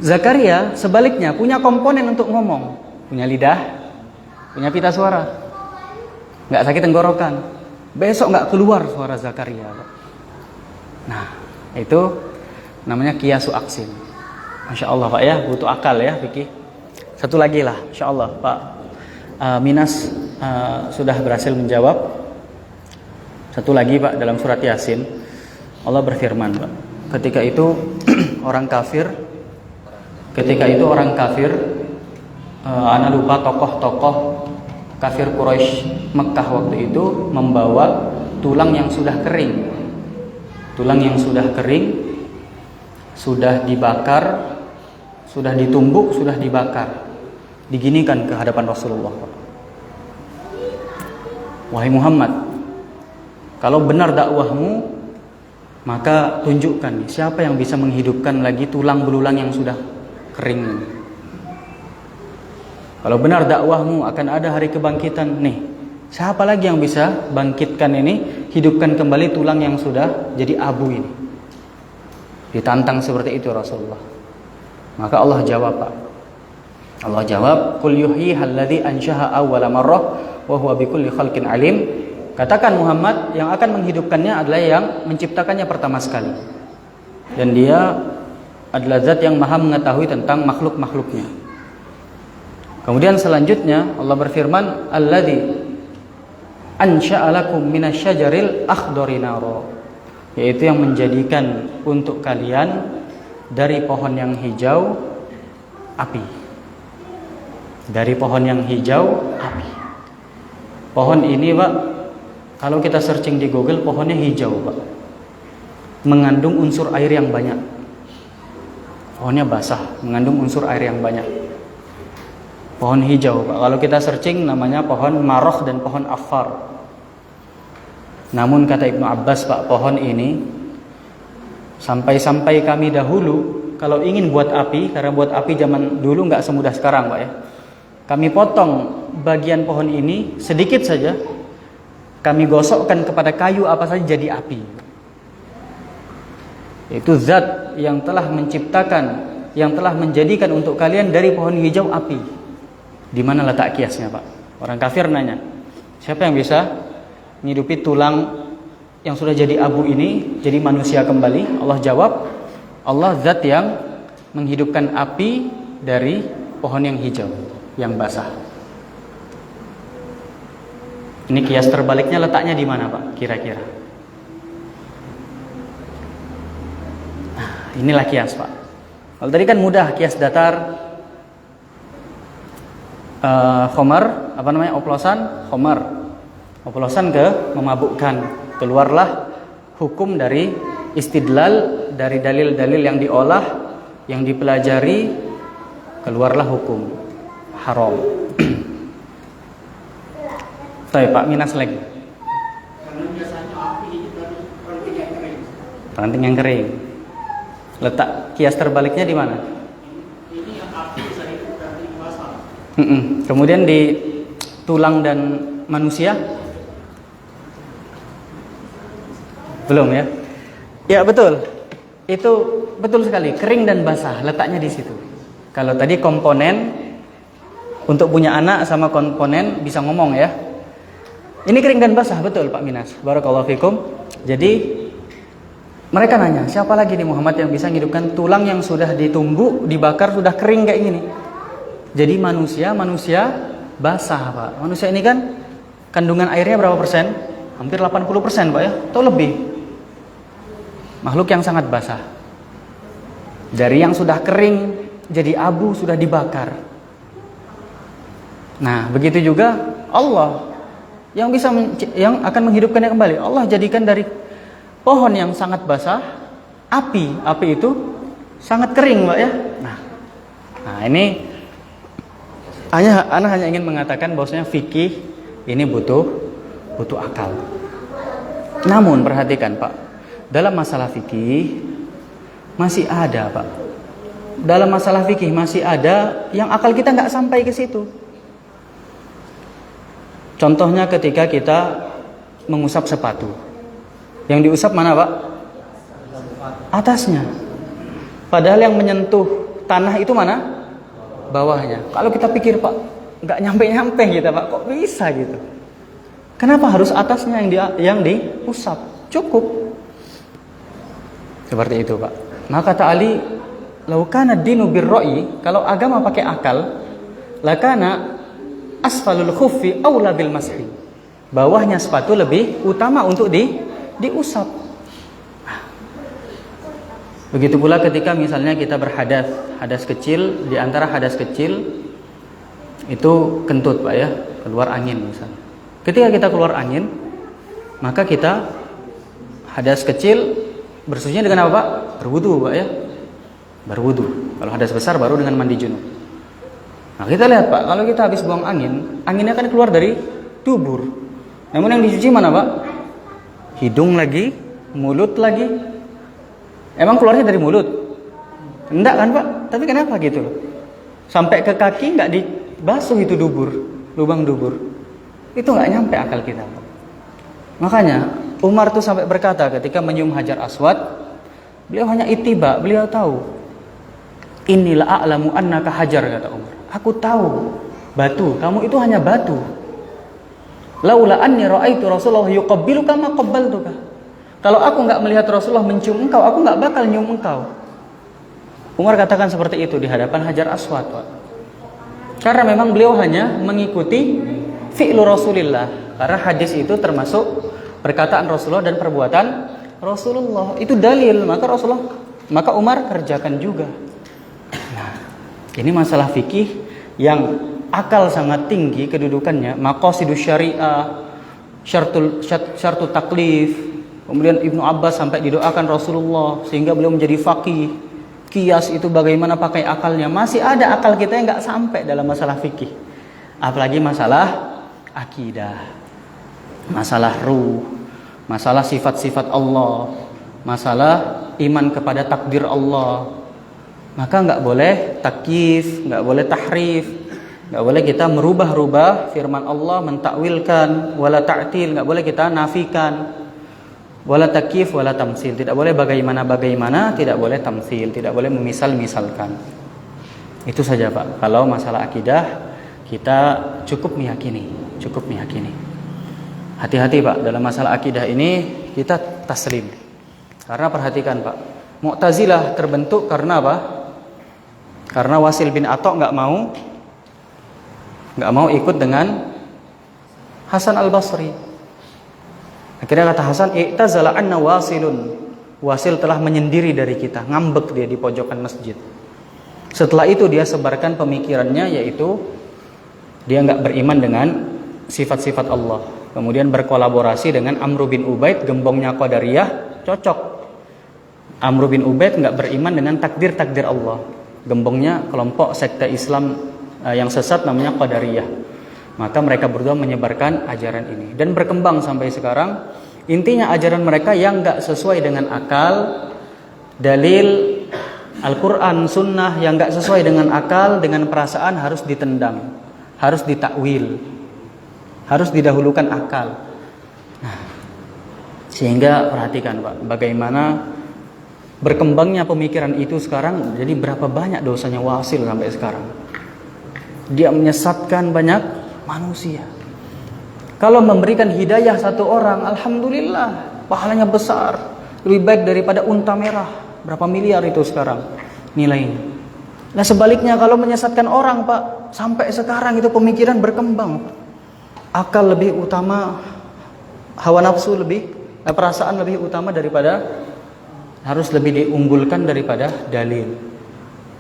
Zakaria sebaliknya punya komponen untuk ngomong, punya lidah, punya pita suara, nggak sakit tenggorokan. Besok nggak keluar suara Zakaria. Nah, itu namanya qiyasu aksin. Masya Allah, Pak ya, butuh akal ya fikih. Satu lagi lah, Masya Allah, Pak Minas sudah berhasil menjawab. Satu lagi, Pak, dalam surat Yasin Allah berfirman, Pak, ketika itu orang kafir, ana lupa tokoh-tokoh kafir Quraisy Mekah waktu itu membawa tulang yang sudah kering. Tulang yang sudah kering, sudah dibakar, sudah ditumbuk, sudah dibakar, diginikan ke hadapan Rasulullah. Wahai Muhammad, kalau benar dakwahmu, maka tunjukkan siapa yang bisa menghidupkan lagi tulang belulang yang sudah kering ini. Kalau benar dakwahmu akan ada hari kebangkitan nih, siapa lagi yang bisa bangkitkan ini, hidupkan kembali tulang yang sudah jadi abu ini? Ditantang seperti itu Rasulullah. Maka Allah jawab, Pak. Allah jawab, "Qul yuhyiha alladzi anshaha awwala marrah wa huwa bikulli khalqin alim." Katakan Muhammad, yang akan menghidupkannya adalah yang menciptakannya pertama sekali. Dan dia adalah zat yang maha mengetahui tentang makhluk-makhluknya. Kemudian selanjutnya Allah berfirman, "Alladzi ansha'a lakum minasyajaril akhdari nara," yaitu yang menjadikan untuk kalian dari pohon yang hijau api. Dari pohon yang hijau api. Pohon ini, Pak, kalau kita searching di Google, pohonnya hijau, Pak. Mengandung unsur air yang banyak. Pohonnya basah, mengandung unsur air yang banyak. Pohon hijau, Pak. Kalau kita searching namanya pohon maroh dan pohon affar. Namun kata Ibnu Abbas, Pak, pohon ini sampai kami dahulu kalau ingin buat api, karena buat api zaman dulu nggak semudah sekarang, Pak ya. Kami potong bagian pohon ini sedikit saja, kami gosokkan kepada kayu apa saja jadi api. Itu zat yang telah menciptakan, yang telah menjadikan untuk kalian dari pohon hijau api. Di mana letak kiasnya, Pak? Orang kafir nanya, siapa yang bisa menghidupi tulang yang sudah jadi abu ini jadi manusia kembali? Allah jawab, Allah zat yang menghidupkan api dari pohon yang hijau, yang basah. Ini kias terbaliknya letaknya di mana, Pak? Kira-kira. Nah, inilah kias, Pak. Kalau tadi kan mudah, kias datar, khomar, oplosan, khomar. Oplosan ke memabukkan. Keluarlah hukum dari istidlal, dari dalil-dalil yang diolah, yang dipelajari, keluarlah hukum haram. Baik, Pak Minas lagi. Karena biasanya api itu dari ranting yang kering. Ranting yang kering. Letak kias terbaliknya di mana? Ini yang api saya itu dari basah. Kemudian di tulang dan manusia? Belum ya? Ya betul. Itu betul sekali, kering dan basah letaknya di situ. Kalau tadi komponen untuk punya anak sama komponen bisa ngomong ya. Ini kering dan basah, betul Pak Minas. Barakallahu fikum. Jadi mereka nanya, siapa lagi nih Muhammad yang bisa menghidupkan tulang yang sudah ditumbuk, dibakar, sudah kering kayak gini? Jadi manusia basah, Pak. Manusia ini kan kandungan airnya berapa persen? Hampir 80% Pak ya, atau lebih. Makhluk yang sangat basah. Dari yang sudah kering jadi abu sudah dibakar. Nah, begitu juga Allah yang yang akan menghidupkannya kembali. Allah jadikan dari pohon yang sangat basah api itu sangat kering, Pak ya. Nah, ini Ana hanya ingin mengatakan bahwasanya fikih ini butuh akal. Namun perhatikan, Pak. Dalam masalah fikih masih ada, Pak. Dalam masalah fikih masih ada yang akal kita nggak sampai ke situ. Contohnya ketika kita mengusap sepatu. Yang diusap mana, Pak? Atasnya. Padahal yang menyentuh tanah itu mana? Bawahnya. Kalau kita pikir, Pak, nggak nyampe-nyampe gitu, Pak. Kok bisa gitu? Kenapa harus atasnya yang diusap? Cukup. Seperti itu, Pak. Maka kata Ali, "Lau kana dinu birra'i", kalau agama pakai akal, lakana asfalul khuffi aula bil mashi. Bawahnya sepatu lebih utama untuk diusap. Begitu pula ketika misalnya kita hadas kecil, di antara hadas kecil itu kentut, Pak ya, keluar angin misalnya. Ketika kita keluar angin, maka kita hadas kecil bersucinya dengan apa, Pak? Berwudu, Pak ya. Berwudu. Kalau hadas besar baru dengan mandi junub. Nah, kita lihat, Pak, kalau kita habis buang angin, anginnya kan keluar dari dubur. Namun yang dicuci mana, Pak? Hidung lagi, mulut lagi. Emang keluarnya dari mulut? Enggak kan, Pak? Tapi kenapa gitu loh? Sampai ke kaki nggak dibasuh itu dubur, lubang dubur. Itu nggak nyampe akal kita, Pak. Makanya Umar tuh sampai berkata ketika menyium Hajar Aswad, beliau hanya ittiba, beliau tahu. Inilah a'lamu annaka hajar, kata Umar. Aku tahu batu, kamu itu hanya batu. Laula anni ra'aitu Rasulullah yuqabbiluka ma qabbaltuka. Kalau aku enggak melihat Rasulullah mencium engkau, aku enggak bakal nyium engkau. Umar katakan seperti itu di hadapan Hajar Aswad, Pak. Karena memang beliau hanya mengikuti fi'lu Rasulillah. Karena hadis itu termasuk perkataan Rasulullah dan perbuatan Rasulullah. Itu dalil, maka Umar kerjakan juga. Nah, ini masalah fikih yang akal sangat tinggi kedudukannya. Maqasidus syariah, syartul taklif. Kemudian Ibnu Abbas sampai didoakan Rasulullah sehingga beliau menjadi faqih. Kias itu bagaimana pakai akalnya. Masih ada akal kita yang nggak sampai dalam masalah fikih. Apalagi masalah akidah, masalah ruh, masalah sifat-sifat Allah, masalah iman kepada takdir Allah. Maka nggak boleh takyif, nggak boleh tahrif, nggak boleh kita merubah-rubah firman Allah, mentakwilkan, wala ta'til, nggak boleh kita nafikan, wala takyif, wala tamsil. Tidak boleh bagaimana, tidak boleh tamsil, tidak boleh memisal-misalkan. Itu saja, Pak. Kalau masalah akidah kita cukup meyakini. Hati-hati, Pak, dalam masalah akidah ini kita taslim. Karena perhatikan, Pak, Mu'tazilah terbentuk karena apa? Karena Wasil bin Atha nggak mau ikut dengan Hasan al-Basri. Akhirnya kata Hasan, "I'tazala anna Wasilun." Wasil telah menyendiri dari kita, ngambek dia di pojokan masjid. Setelah itu dia sebarkan pemikirannya, yaitu dia nggak beriman dengan sifat-sifat Allah. Kemudian berkolaborasi dengan Amr bin Ubaid, gembongnya Qadariyah, cocok. Amr bin Ubaid nggak beriman dengan takdir-takdir Allah. Gembongnya kelompok sekte Islam yang sesat namanya Qadariyah. Maka mereka berdua menyebarkan ajaran ini dan berkembang sampai sekarang. Intinya ajaran mereka yang nggak sesuai dengan akal, dalil Al-Quran, Sunnah yang nggak sesuai dengan akal, dengan perasaan harus ditendang, harus ditakwil, harus didahulukan akal. Nah, sehingga perhatikan Pak, bagaimana berkembangnya pemikiran itu sekarang. Jadi berapa banyak dosanya Wasil sampai sekarang. Dia menyesatkan banyak manusia. Kalau memberikan hidayah satu orang, alhamdulillah, pahalanya besar. Lebih baik daripada unta merah. Berapa miliar itu sekarang nilainya. Nah sebaliknya kalau menyesatkan orang Pak, sampai sekarang itu pemikiran berkembang. Akal lebih utama, hawa nafsu lebih, perasaan lebih utama daripada, harus lebih diunggulkan daripada dalil.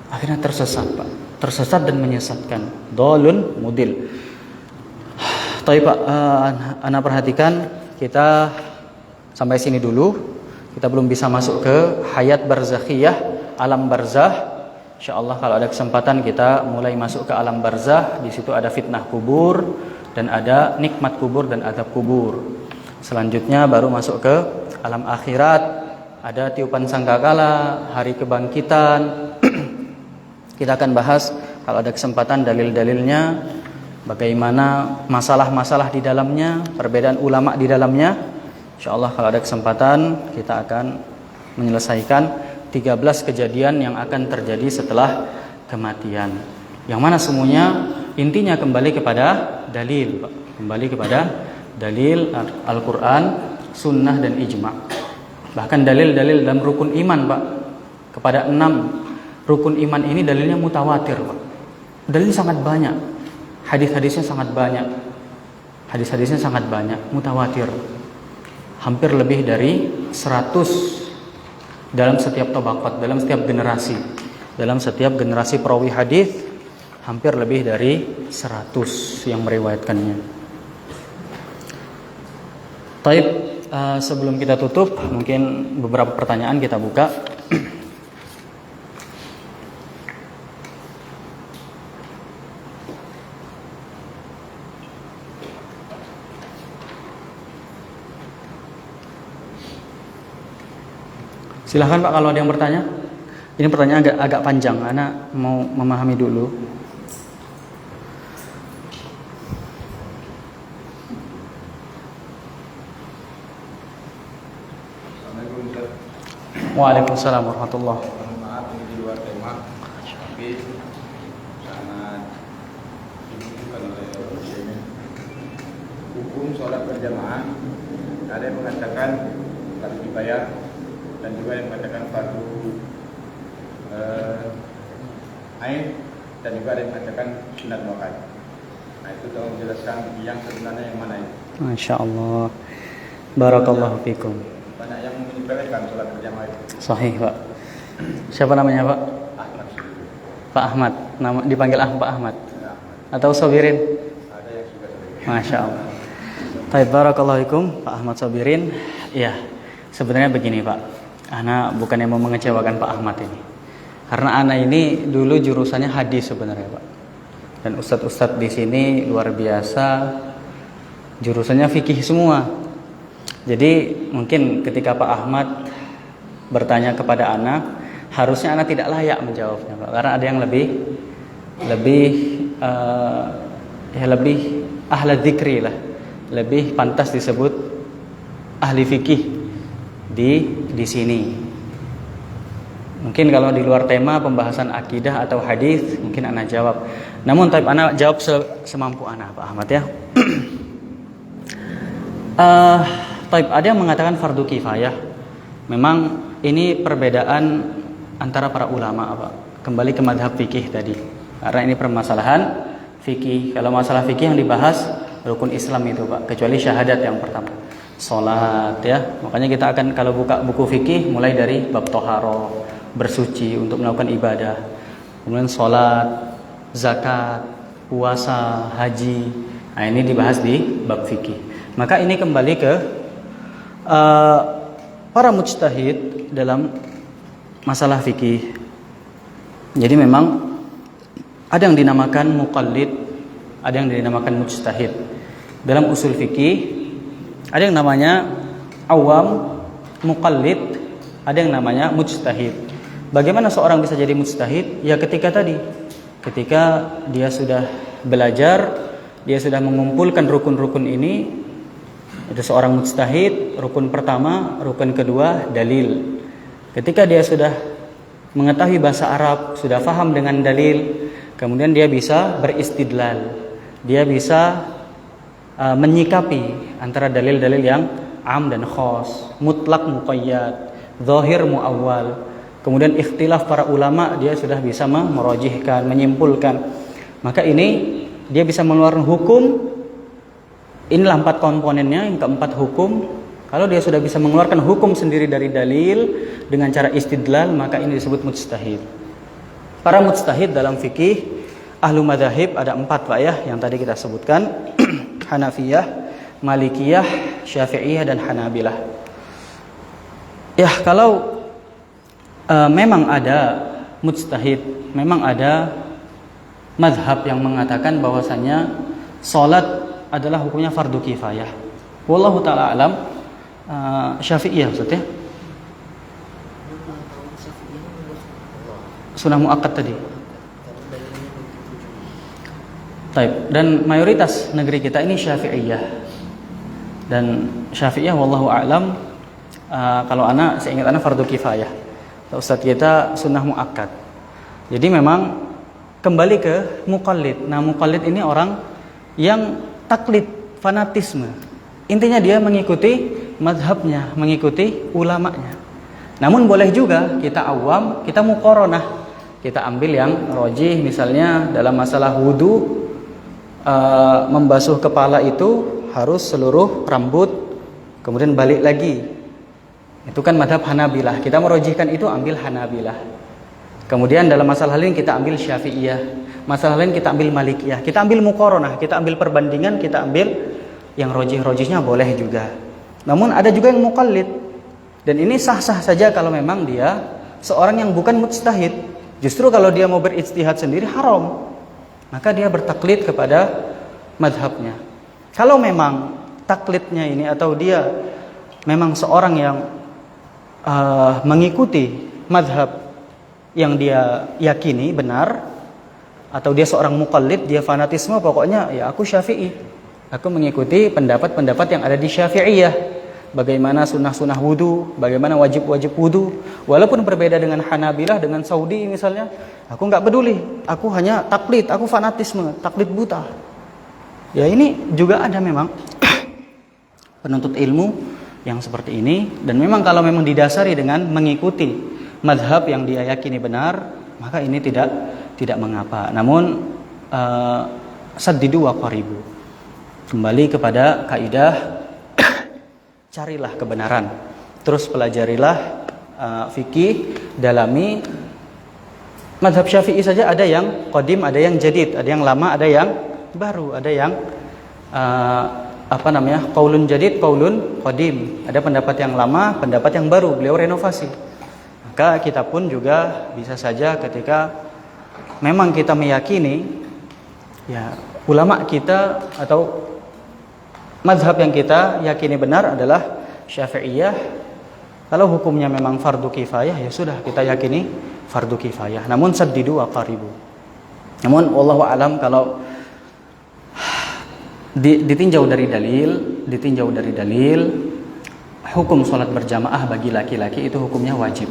Akhirnya tersesat Pak, tersesat dan menyesatkan. Dhalun mudil. Tapi Pak, Anda perhatikan, kita sampai sini dulu. Kita belum bisa masuk ke hayat barzakhiyah, alam barzah. Insyaallah kalau ada kesempatan kita mulai masuk ke alam barzah. Di situ ada fitnah kubur dan ada nikmat kubur dan azab kubur. Selanjutnya baru masuk ke alam akhirat. Ada tiupan sangkakala, hari kebangkitan. Kita akan bahas kalau ada kesempatan dalil-dalilnya. Bagaimana masalah-masalah di dalamnya, perbedaan ulama di dalamnya. Insyaallah kalau ada kesempatan kita akan menyelesaikan 13 kejadian yang akan terjadi setelah kematian. Yang mana semuanya intinya kembali kepada dalil, Pak. Kembali kepada dalil Al-Quran, Sunnah dan Ijma'. Bahkan dalil-dalil dalam rukun iman Pak, kepada 6 rukun iman ini dalilnya mutawatir Pak. Dalilnya sangat banyak. Hadis-hadisnya sangat banyak. Hadis-hadisnya sangat banyak, mutawatir. Hampir lebih dari 100 dalam setiap tabaqat, dalam setiap generasi. Dalam setiap generasi perawi hadis hampir lebih dari 100 yang meriwayatkannya. Taib, sebelum kita tutup, mungkin beberapa pertanyaan kita buka. Silahkan Pak kalau ada yang bertanya. Ini pertanyaan agak panjang, Ana mau memahami dulu. Waalaikumsalam warahmatullahi wabarakatuh. Maaf ini di luar tema, tapi sangat dibutuhkan oleh orang. Hukum sholat berjamaah, ada yang mengatakan harus dibayar, dan juga yang mengatakan fardu ain, dan juga ada yang mengatakan sunat muakkad. Nah itu tolong jelaskan yang sebenarnya yang mana itu. Masya Allah. Barakallahu fikum. Banyak yang menyepelekan sholat berjamaah itu. Sahih Pak. Siapa namanya Pak? Ahmad. Pak Ahmad. Nama dipanggil Pak Ahmad. Ya, Atau Sobirin? ada yang sudah seperti Masya Allah. Baik, barakallahu fikum Pak Ahmad Sobirin. Ya, sebenarnya begini Pak. Ana bukannya mau mengecewakan Pak Ahmad ini. Karena ana ini dulu jurusannya hadis sebenarnya Pak. Dan ustadz-ustadz di sini luar biasa, jurusannya fikih semua. Jadi mungkin ketika Pak Ahmad bertanya kepada ana, harusnya ana tidak layak menjawabnya Pak. Karena ada yang lebih ahli dzikri lah, lebih pantas disebut ahli fikih di sini. Mungkin kalau di luar tema pembahasan akidah atau hadis mungkin ana jawab. Namun ana jawab semampu ana Pak Ahmad ya. Ada yang mengatakan fardu kifayah. Memang ini perbedaan antara para ulama, Pak. Kembali ke madhab fikih tadi. Karena ini permasalahan fikih. Kalau masalah fikih yang dibahas rukun Islam itu, Pak, kecuali syahadat yang pertama. Salat ya. Makanya kita akan kalau buka buku fikih mulai dari bab toharo, bersuci untuk melakukan ibadah. Kemudian salat, zakat, puasa, haji. Nah, ini dibahas di bab fikih. Maka ini kembali ke para mujtahid dalam masalah fikih. Jadi memang ada yang dinamakan muqallid, ada yang dinamakan mujtahid. Dalam usul fikih ada yang namanya awam, muqallid, ada yang namanya mujtahid. Bagaimana seorang bisa jadi mujtahid? Ya ketika dia sudah belajar, dia sudah mengumpulkan rukun-rukun ini. Itu seorang mujtahid. Rukun pertama, rukun kedua, dalil. Ketika dia sudah mengetahui bahasa Arab, sudah faham dengan dalil, kemudian dia bisa beristidlal. Dia bisa menyikapi antara dalil-dalil yang am dan khos, mutlak muqayyad, zahir muawwal. Kemudian ikhtilaf para ulama, dia sudah bisa merojihkan, menyimpulkan. Maka ini dia bisa mengeluarkan hukum. Inilah 4 komponennya. Yang keempat hukum. Kalau dia sudah bisa mengeluarkan hukum sendiri dari dalil dengan cara istidlal, maka ini disebut mujtahid. Para mujtahid dalam fikih ahlu madzhab ada 4, Pak ya, yang tadi kita sebutkan. Hanafiyah, Malikiyah, Syafi'iyah dan Hanabilah. Ya, kalau memang ada mujtahid, memang ada mazhab yang mengatakan bahwasanya salat adalah hukumnya fardu kifayah. Wallahu taala alam. Syafi'iyah maksudnya. Sunnah muakkad tadi. Taib. Dan mayoritas negeri kita ini Syafi'iyah. Dan Syafi'iyah wallahu a'lam, kalau saya ingat fardu kifayah. Ustaz kita sunnah muakkad. Jadi memang kembali ke muqallid. Nah, muqallid ini orang yang taklid, fanatisme. Intinya dia mengikuti mazhabnya, mengikuti ulamanya. Namun boleh juga kita awam, kita muqaranah. Kita ambil yang rojih, misalnya dalam masalah wudu, membasuh kepala itu harus seluruh rambut, kemudian balik lagi. Itu kan madhab Hanabilah. Kita merojihkan itu ambil Hanabilah. Kemudian dalam masalah lain kita ambil Syafi'iyah. Masalah lain kita ambil Malikiyah. Kita ambil muqaranah, kita ambil perbandingan, kita ambil yang rojih-rojihnya boleh juga. Namun ada juga yang muqallid. Dan ini sah-sah saja kalau memang dia seorang yang bukan mujtahid. Justru kalau dia mau berijtihad sendiri haram. Maka dia bertaklid kepada madhabnya. Kalau memang taklidnya ini atau dia memang seorang yang mengikuti madhab yang dia yakini benar, atau dia seorang muqallid, dia fanatisme, pokoknya ya aku Syafi'i, aku mengikuti pendapat-pendapat yang ada di Syafi'iyah. Bagaimana sunnah-sunnah wudu, bagaimana wajib-wajib wudu. Walaupun berbeda dengan Hanabilah, dengan Saudi misalnya, aku nggak peduli. Aku hanya taklid, aku fanatisme, taklid buta. Ya ini juga ada memang penuntut ilmu yang seperti ini. Dan memang kalau memang didasari dengan mengikuti mazhab yang dia yakini benar, maka ini tidak mengapa. Namun saddidu wa qaribu. Kembali kepada kaidah carilah kebenaran, terus pelajarilah fikih, dalami. Mazhab Syafi'i saja ada yang qadim, ada yang jadid, ada yang lama, ada yang baru, ada yang qaulun jadid, qaulun qadim. Ada pendapat yang lama, pendapat yang baru, beliau renovasi. Maka kita pun juga bisa saja ketika memang kita meyakini ya ulama kita atau mazhab yang kita yakini benar adalah Syafi'iyah. Kalau hukumnya memang fardu kifayah, ya sudah kita yakini fardu kifayah. Namun saddidu wa qaribu. Namun wallahu alam, kalau ditinjau dari dalil, hukum salat berjamaah bagi laki-laki itu hukumnya wajib.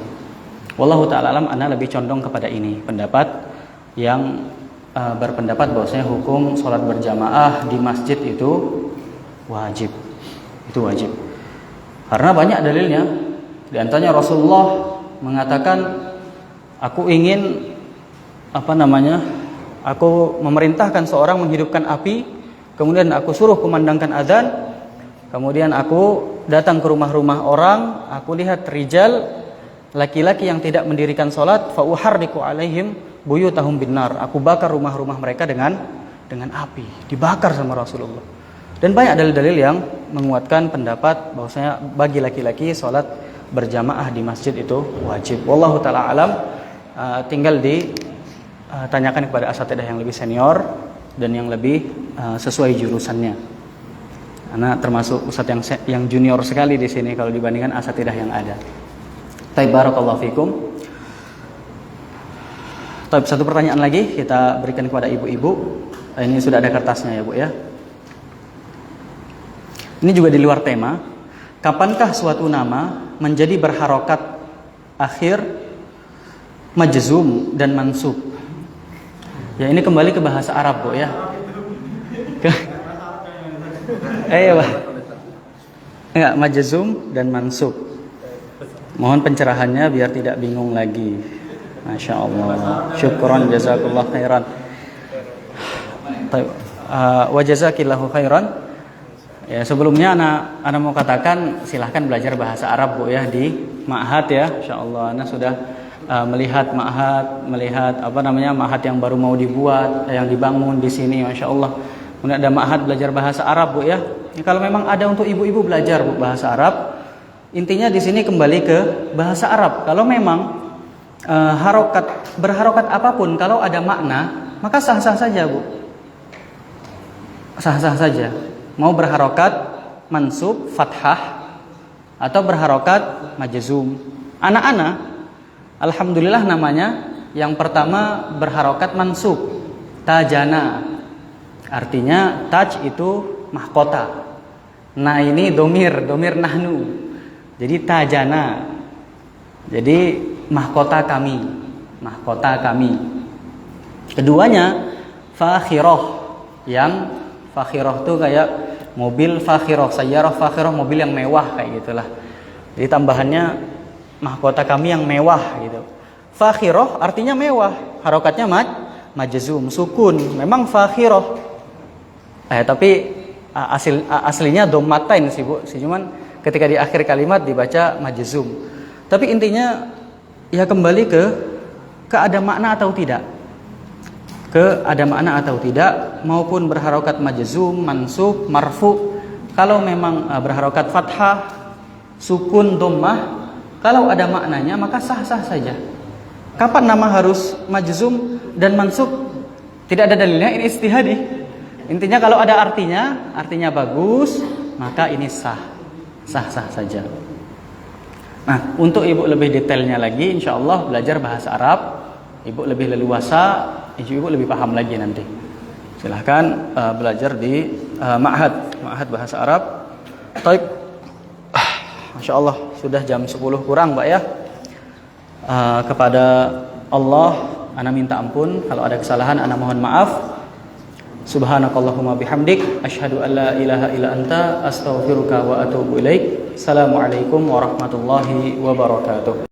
Wallahu ta'ala alam, ana lebih condong kepada ini, pendapat yang berpendapat bahwasanya hukum salat berjamaah di masjid itu wajib. Itu wajib. Karena banyak dalilnya. Di antaranya Rasulullah mengatakan, aku ingin aku memerintahkan seorang menghidupkan api, kemudian aku suruh kumandangkan azan, kemudian aku datang ke rumah-rumah orang, aku lihat rijal, laki-laki yang tidak mendirikan salat, fa uharriku alaihim buyutahum binnar, aku bakar rumah-rumah mereka dengan api, dibakar sama Rasulullah. Dan banyak dalil-dalil yang menguatkan pendapat bahwasanya bagi laki-laki salat berjamaah di masjid itu wajib. Wallahu taala alam. Tinggal ditanyakan kepada asatidah yang lebih senior dan yang lebih sesuai jurusannya. Karena termasuk ustadz yang junior sekali di sini kalau dibandingkan asatidah yang ada. Taib barakallahu fikum. Taib, satu pertanyaan lagi kita berikan kepada ibu-ibu. Ini sudah ada kertasnya ya Bu ya. Ini juga di luar tema. Kapankah suatu nama menjadi berharokat akhir, majzum dan mansub? Ya ini kembali ke bahasa Arab Bu ya. Pak. Enggak, majzum dan mansub. Mohon pencerahannya biar tidak bingung lagi. Masya Allah. Syukran jazakallah khairan. Wa jazakillahu khairan. Ya, sebelumnya ana mau katakan silahkan belajar bahasa Arab Bu ya di ma'had ya. Insyaallah ana sudah melihat ma'had ma'had yang baru mau dibuat, yang dibangun di sini masyaallah. Kemudian ada ma'had belajar bahasa Arab Bu ya. Kalau memang ada untuk ibu-ibu belajar Bu bahasa Arab, intinya di sini kembali ke bahasa Arab. Kalau memang berharokat apapun kalau ada makna, maka sah-sah saja Bu. Sah-sah saja. Mau berharokat mansub fathah atau berharokat majzum. Anak-anak alhamdulillah namanya yang pertama berharokat mansub, tajana. Artinya taj itu mahkota. Nah ini domir nahnu. Jadi tajana. Jadi mahkota kami. Keduanya fakhiroh, yang fakhiroh itu kayak mobil fakhiroh, sayyarah fakhiroh, mobil yang mewah kayak gitulah. Jadi tambahannya mahkota kami yang mewah gitu. Fakhiroh artinya mewah, harokatnya majzum, sukun. Memang fakhiroh. Tapi aslinya dhammatain sih Bu. Cuman ketika di akhir kalimat dibaca majzum. Tapi intinya ya kembali ke ada makna atau tidak. Ada makna atau tidak, maupun berharokat majzum, mansub, marfu. Kalau memang berharokat fathah, sukun, dhammah, kalau ada maknanya maka sah-sah saja. Kapan nama harus majzum dan mansub? Tidak ada dalilnya, ini ijtihadi. Intinya kalau ada artinya bagus, maka ini sah-sah saja. Nah, untuk ibu lebih detailnya lagi, insyaallah belajar bahasa Arab, ibu lebih leluasa, ibu lebih paham lagi nanti. Silahkan belajar di ma'had bahasa Arab. Taib. Masya Allah sudah jam 10 kurang Mbak ya. Kepada Allah ana minta ampun, kalau ada kesalahan ana mohon maaf. Subhanakallahumma bihamdik asyhadu an la ilaha illa anta astaghfiruka wa atubu ilaik. Assalamualaikum warahmatullahi wabarakatuh.